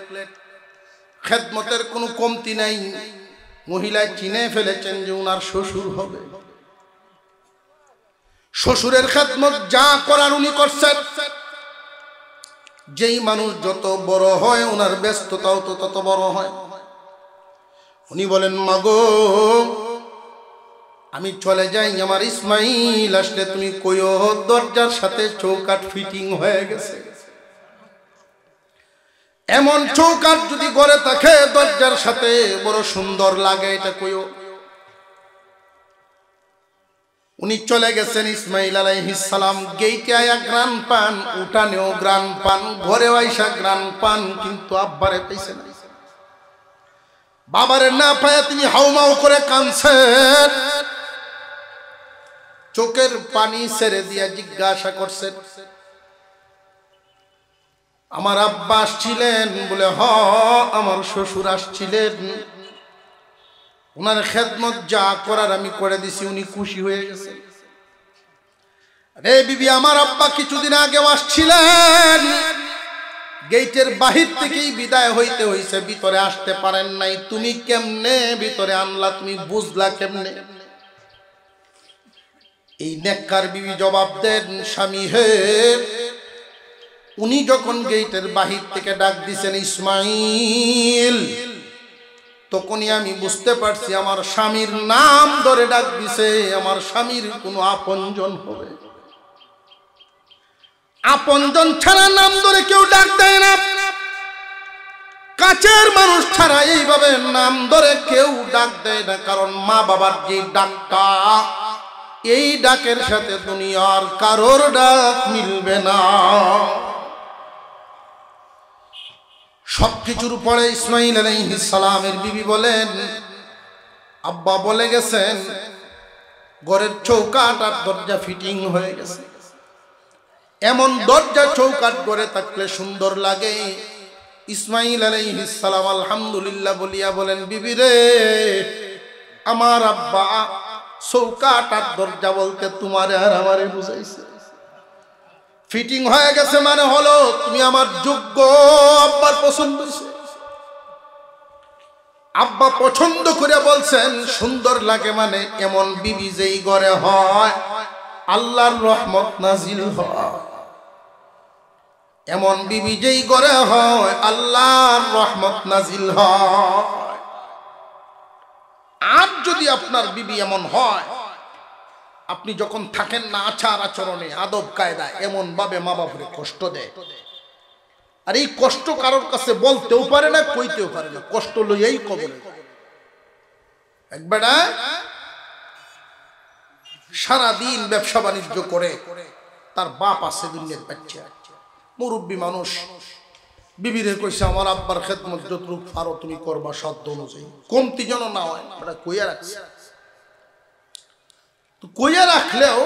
খেদমতের কোনো কমতি নাই, মহিলা চিনে ফেলেছেন যে উনার শ্বশুর হবে। শ্বশুরের খেদমত যা করার উনি করছেন। যেই মানুষ যত বড় হয়, উনার ব্যস্ততাও তো তত বড় হয়। উনি বলেন, মাগো আমি চলে যাই, আমার ইসমাইল আসলে তুমি কইও দরজার সাথে চৌকাঠ ফিটিং হয়ে গেছে। এমন চৌকাঠ যদি ঘরে থাকে দরজার সাথে বড় সুন্দর লাগে, এটা কইও। উনি চলে গেছেন। ইসমাইল আলাইহিস সালাম গেইটে আয়া গ্রান পান, উঠানেও গ্রান পান, ঘরেও আইসা গ্রান পান, কিন্তু আব্বারে পাইছেন না। বাবারে না পায়া তিনি হাউমাউ করে কাঁদছেন। চোখের পানি ছেড়ে দিয়া জিজ্ঞাসা করছেন, আমার আব্বা আসছিলেন? বলে, হ আমার শ্বশুর আসছিলেন, উনার খেদমত যা করার আমি করে দিছি, উনি খুশি হয়ে গেছে। রে বিবি, আমার আব্বা কিছুদিন আগে আসছিলেন, গেটের বাহির থেকেই বিদায় হইতে হইছে, ভিতরে আসতে পারেন নাই, তুমি কেমনে ভিতরে আনলা, তুমি বুঝলা কেমনে? এই নেককার বিবি জবাব দেন, স্বামী হে, উনি যখন গেটের বাহির থেকে ডাক দিছেন ইসমাইল, তখনই আমি বুঝতে পারছি আমার স্বামীর নাম ধরে ডাক দিছে, আমার স্বামীর কোনো আপনজন হবে। আপনজন ছাড়া নাম ধরে কেউ ডাক দেয় না, কাছের মানুষ ছাড়া এইভাবে নাম ধরে কেউ ডাক দেয় না। কারণ মা বাবার যে ডাকটা, এই ডাকের সাথে দুনিয়ার কারোর ডাক মিলবে না। সবকিছুর পরে ইসমাইল আলাইহিস সালামের বিবি বলেন, আব্বা বলে গেছেন ঘরের চৌকাঠ আর দরজা ফিটিং হয়ে গেছে। এমন দরজা চৌকাঠ ঘরে থাকলে সুন্দর লাগে। ইসমাইল আলাইহিস সালাম আলহামদুলিল্লাহ বলিয়া বলেন, বিবি রে, আমার আব্বা চৌকাঠ আর দরজা বলতে তোমারে আর আমারে বুঝাইছে। ফিটিং হয়ে গেছে মানে হলো তুমি আমার যোগ্য, আব্বার পছন্দ হয়েছে। আব্বা পছন্দ করে বলছেন সুন্দর লাগে মানে এমন বিবি যেই ঘরে হয় আল্লাহর রহমত নাজিল হয়, এমন বিবি যেই ঘরে হয় আল্লাহর রহমত নাজিল হয়। আর যদি আপনার বিবি এমন হয় আপনি যখন থাকেন না আচার আচরণে আদব কায়দায় এমন ভাবে মা বাপরে কষ্ট দেয়, আর এই কষ্ট কারোর কাছে বলতেও পারে না কইতেও পারে না, কষ্ট লইয়াই কবরে। একবার সারাদিন ব্যবসা বাণিজ্য করে, তার বাপ আছে দুনিয়ার বাচ্চা মুরব্বী মানুষ, বিবিরে কইছে আমার আব্বার খেদমত যতটুকু পারো তুমি করবা সাধ্য অনুযায়ী, কমতি যেন না হয়। আমরা কইয়া রাখছি, তো কইয়া রাখলেও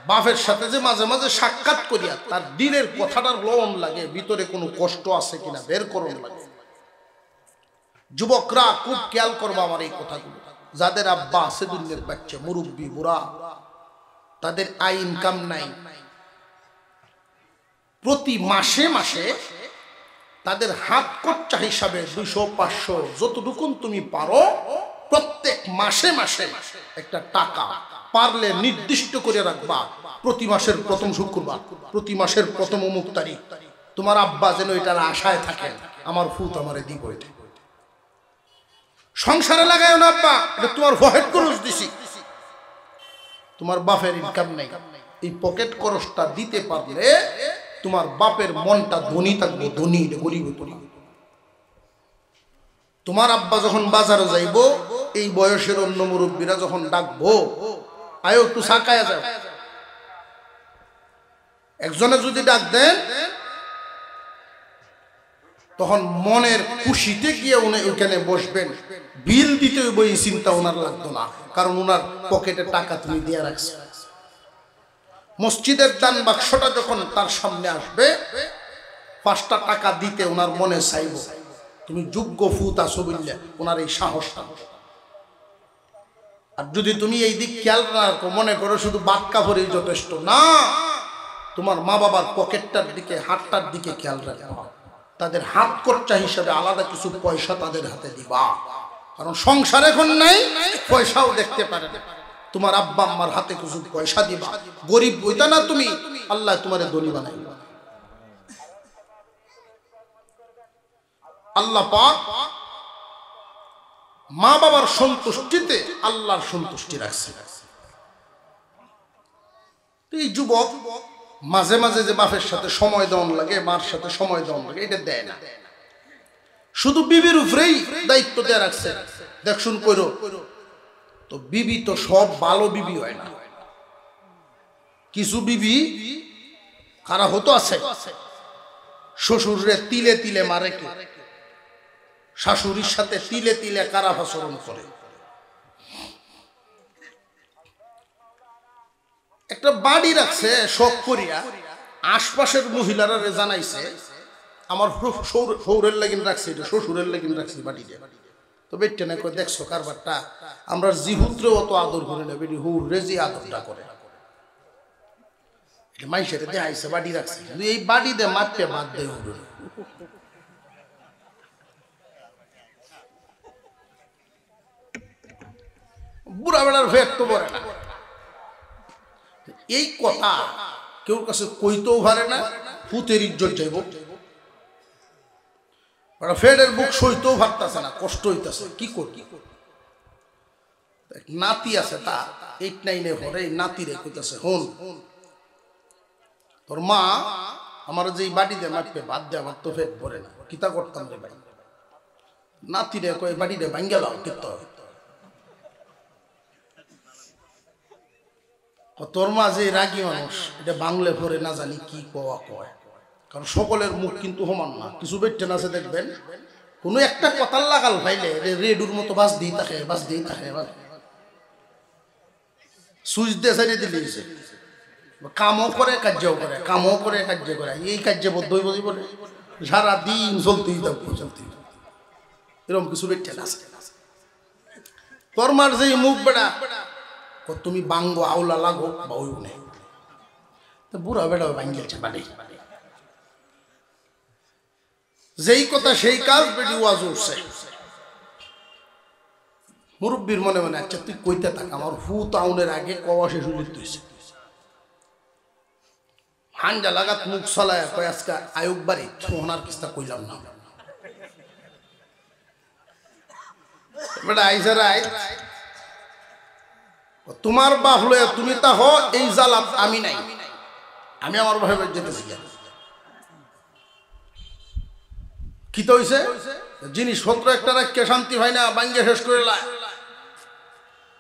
বাপের সাথে যে মাঝে মাঝে সাক্ষাৎ করিয়া তার দিনের কথাটার লবণ লাগে, ভিতরে কোনো কষ্ট আছে কিনা বের করুন লাগে। যুবকরা খুব খেয়াল করবা আমার এই কথাগুলো, যাদের আব্বা আছে দুনিয়ার বাচ্চা মুরব্বী বুড়া, তাদের আয় ইনকাম নাই, প্রতি মাসে মাসে তাদের হাত খরচা হিসাবে 200-500 যতটুকু তুমি পারো প্রত্যেক মাসে মাসে একটা টাকা পারলে নির্দিষ্ট করে রাখবা। প্রতি মাসের প্রথম শুক্রবার, প্রতি মাসের প্রথম অমুক তারিখ তোমার আব্বা যেন এটার আশায় থাকেন আমার ফুত আমারে দিব। এটা সংসারে লাগায় না আব্বা, এটা তোমার পকেট খরচ দিছি, তোমার বাপের ইনকাম নেই, এই পকেট খরচটা দিতে পারলে তোমার বাপের মনটা ধনী থাকবে, ধনী গরিব তুমি। তোমার আব্বা যখন বাজারে যাইব এই বয়সের অন্য মুরব্বীরা যখন ডাকবো আয়ো একটু সাকায়া যাও, একজনে যদি ডাক দেন তখন মনের খুশিতে গিয়ে উনি ওইখানে বসবেন, বিল দিতে হইব এই চিন্তা ওনার লাগতো না, কারণ ওনার পকেটে টাকা তুমি দিয়ে রাখছো। মসজিদের দান বাক্সটা যখন তার সামনে আসবে 5টা টাকা দিতে ওনার মনে চাইব, তুমি যোগ্য ফুত আছো বললে ওনার এই সাহসটা। আর যদি তুমি এই দিক খেয়াল রাখো, মনে করো শুধু বাদ কাপড়ই যথেষ্ট না, তোমার মা বাবার পকেটটার দিকে হাতটার দিকে খেয়াল রাখো, তাদের হাত খরচা হিসাবে আলাদা কিছু পয়সা তাদের হাতে দিবা, কারণ সংসার এখন নাই, পয়সাও দেখতে পারে না। তোমার আব্বা আম্মার হাতে কিছু পয়সা দিবা, গরিব বইতা না তুমি, আল্লাহ তোমারে ধনী বানাইবা। আল্লাহ পাক মা বাবার সন্তুষ্টিতে আল্লাহর সন্তুষ্টি রাখছে। এই যুবক মাঝে মাঝে যে বাপের সাথে সময় দেওয়ান লাগে, মার সাথে সময় দেওয়ান লাগে, এটা দেয় না, শুধু বিবির উপরেই দায়িত্ব দেয়া রাখছে, দেখ শুন কইরো। তো বিবি তো সব ভালো বিবি হয় না, কিছু বিবি কারা হতো আছে শ্বশুরে তিলে তিলে মারে, কে শাশুড়ির সাথে তিলে তিলে কারা আচরণ করে। একটা বাড়ি রাখছে শখ করিয়া, আশপাশের মহিলারা জানাইছে আমার শৌরের লাগিন রাখছে, এটা শ্বশুরের লাগিন রাখছে বাড়িতে। তো বেটে না করে দেখছো কারবারটা, আমরা জিহুত্রে অত আদর করে না, বেটি হুর রেজি আদরটা করে মাইসের দেখাইছে বাড়ি রাখছে, কিন্তু এই বাড়ি দিয়ে মারতে বাদ দেয় হুর। বুড়া বেড়ার ভেদ তো বলে না, এই কথা কেউ কাছে কইতেও পারে না, পুতের ইজ্জত যাইব, ফেডের বুক সইতেও ভাবতেছে না, কষ্ট হইতেছে, কি করবি। নাতি আছে তা 8-9 পরে, নাতিরে কইতেছে হন তোর মা আমার যে বাড়ি দে মারতে বাদ দে, আমার তো ফেট ভরে না, কিতা করতাম রে ভাই। নাতিরে কই বাড়ি দে ভাঙ্গা লাও, কিন্তু তোর মা যে রাগী মানুষ, এটা বাংলা পড়ে না জানি কি কওয়া কয়, কারণ সকলের মুখ কিন্তু সমান না, কিছু বেটেন আছে দেখবেন কোনো একটা কথার লাগাল ভাইলে রেডুর মতো বাস দিয়ে থাকে, বাস দিয়ে থাকে, সুইচ দিয়ে সারিয়ে দিলে কামও করে কার্যও করে, কামও করে কার্য করে, এই কার্যে বদ্ধই বলি বলে সারাদিন চলতেই থাকবো, চলতেই এরকম কিছু বেটেন আছে। তোর মার যে মুখ বেড়া তুমি বাঙ্গো আওলা লাগো বা ওই নেই, তো বুড়া বেড়াও ভাঙ্গিয়েছে বাড়ি যেই কথা সেই কাজ বেটি ওয়াজ উঠছে মুরব্বীর মনে মনে আচ্ছা তুই কইতে থাক আমার হু তাউনের আগে কওয়া শেষ হইলে তুইছে হান্ডা লাগাত মুখ চলায় কয় আজকে আয়ুব বাড়ি সোহনার কিস্তা কইলাম না বেটা আইসা রাই তোমার বাপ লয়ে তুমি তা হো এই জালাত আমি নাই আমি আমার ভাই যেতেছি কি তো হইছে জিনিসপত্র একটা রাখতে শান্তি হয় না বাঙ্গে শেষ করে লাই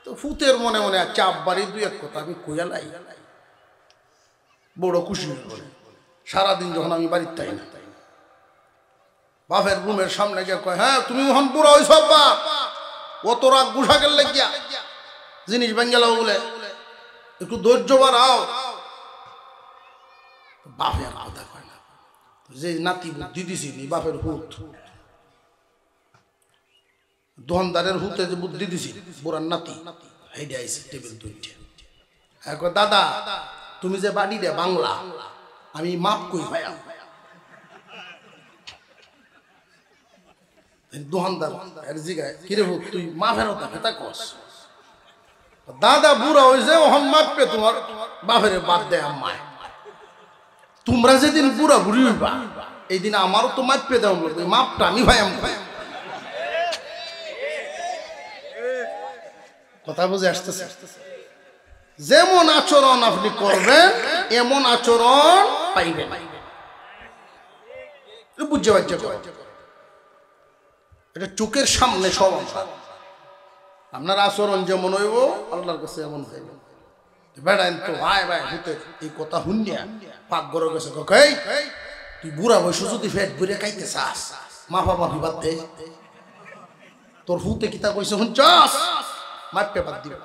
তো ফুতের মনে মনে চাপ বাড়ি দুই এক কথা আমি কইয়া লাই বড় খুশি হয়ে সারাদিন যখন আমি বাড়ির তাই না বাপের রুমের সামনে গিয়ে কয় হ্যাঁ তুমি যখন বুড়া হইছ বাপ অত রাগ গুসা গেলে গিয়া জিনিস ভেঙ্গে লাও বলে একটু ধৈর্য বাড়াও বাপে আর কথা কয় না যে নাতি বুদ্ধি দিছি বাপের হুত দোকানদারের হুতে যে বুদ্ধি দিছি বুড়ার নাতি হেডে আইছে টেবিল দুইটা এখন দাদা তুমি যে বাড়ি দে বাংলা আমি মাপ কই ভাইয়া দোকানদার এর জিগায় কিরে হুত তুই মাপের কথা কস দাদা বুড়া হয়েছে ওহন মাপবে তোমার বাপের বাদ দেয় আম্মায় তোমরা যেদিন বুড়া বুড়ি হইবা এই দিন আমারও তো মাপবে দেওয়া লাগবে মাপটা আমি ভাই কথা বুঝে আসতেছে যেমন আচরণ আপনি করবেন এমন আচরণ পাইবেন বুঝতে পারছে এটা চোখের সামনে সব আপনার আচরণ যেমন হইব আল্লাহর কাছে এমন হইব বেড়াইন তো ভাই ভাই হতে এই কথা শুনিয়া পাক গড়ে গেছে তুই বুড়া বয়স যদি ফেট ঘুরে খাইতে চাস মাফা মাফি বাদ দে তোর হুতে কিতা কইছে শুনছস মাপে বাদ দিবে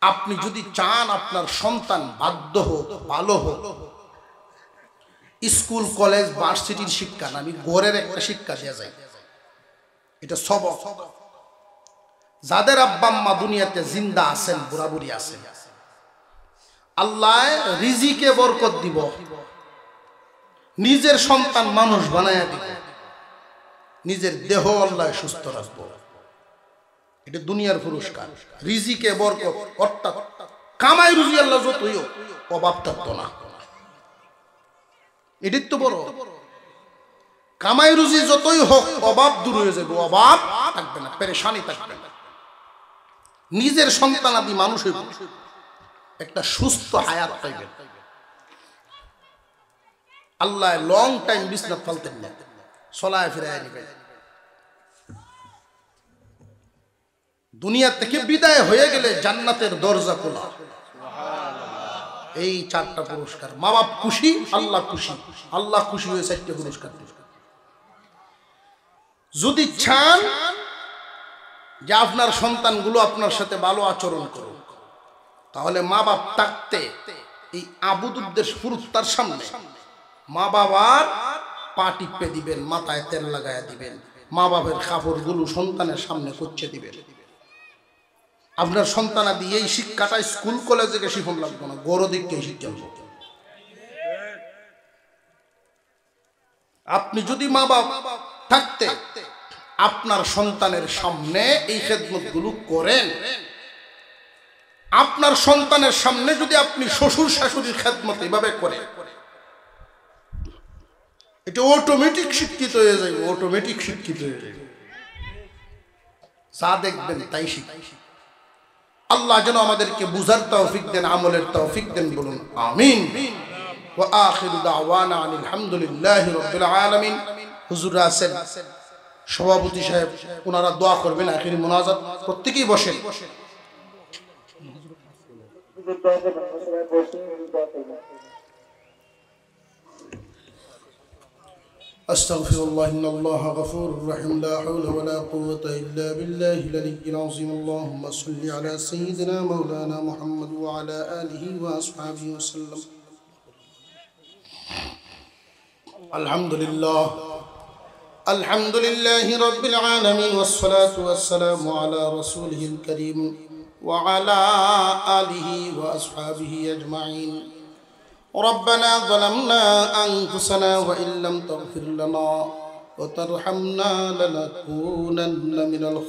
আপনি যদি চান আপনার সন্তান বাধ্য হোক ভালো হোক স্কুল কলেজ ভার্সিটির শিক্ষা না আমি ঘরের একটা শিক্ষা দেয়া যায় এটা সবক যাদের আব্বা আম্মা দুনিয়াতে জিন্দা আছেন বুড়া বুড়ি আছেন আল্লাহ রিজিকে বরকত দিব নিজের সন্তান মানুষ বানায়া দিব নিজের দেহ আল্লাহ সুস্থ রাখবো এটা দুনিয়ার পুরস্কার রিজিকে বরকত অর্থাৎ কামাই রুজি আল্লাহ যতই অভাব থাকতো না এটাই তো বড় কামাই রুজি যতই হোক অভাব দূর হয়ে যাবে অভাব থাকবে না পেরেশানি থাকবে না নিজের সন্তানাদি মানুষ হইব একটা সুস্থ হায়াত পাইবে আল্লাহ লং টাইম বিছনাত ফালতেন না চলায় ফিরায় নিবেন দুনিয়া থেকে বিদায় হয়ে গেলে জান্নাতের দরজা খোলা এই চারটা পুরস্কার মা বাপ খুশি আল্লাহ খুশি আল্লাহ খুশি হয়ে চারটে পুরস্কার যদি চান যে আপনার সন্তানগুলো আপনার সাথে ভালো আচরণ করুক তাহলে মা বাপ থাকতে এই আবুদুদ্দের ফুরুত্তার সামনে মা বাবার পা টিপে দিবেন মাথায় তেল লাগায়া দিবেন মা বাবার কাপড়গুলো সন্তানের সামনে করছে দিবেন আপনার সন্তানাদি এই শিক্ষাটা স্কুল কলেজে গিয়ে শিখন লাগবে না গড় দিক থেকে শিক্ষা হবে আপনি যদি মা বাপ থাকতে আপনার সন্তানের সামনে এই খেদমতগুলো করেন আপনার সন্তানের সামনে যদি আপনি শ্বশুর শাশুড়ির খেদমত এভাবে করেন এটা অটোমেটিক শিক্ষিত হয়ে যাবে অটোমেটিক শিক্ষিত হয়ে যাবে যা দেখবেন তাই শিখবেন আল্লাহ যেন আমাদেরকে বুঝার তৌফিক দেন আমলের তৌফিক দেন বলুন আমিন ওয়া আখিরু দাওয়ানা আনিল হামদুলিল্লাহি রাব্বিল আলামিন হুজুর আছেন সভাপতি সাহেব ওনারা দোয়া করবেন আখিরি মুনাজাত প্রত্যেকই বসেন أستغفر الله إن الله غفور رحيم لا حول ولا قوة إلا بالله العلي العظيم اللهم صل على سيدنا مولانا محمد وعلى آله وأصحابه وسلم الحمد لله رب العالمين والصلاة والسلام على رسوله الكريم وعلى آله وأصحابه أجمعين. ربنا ظلمنا أنفسنا وإن لم تغفر لنا وترحمنا لنكونن من الخاسرين.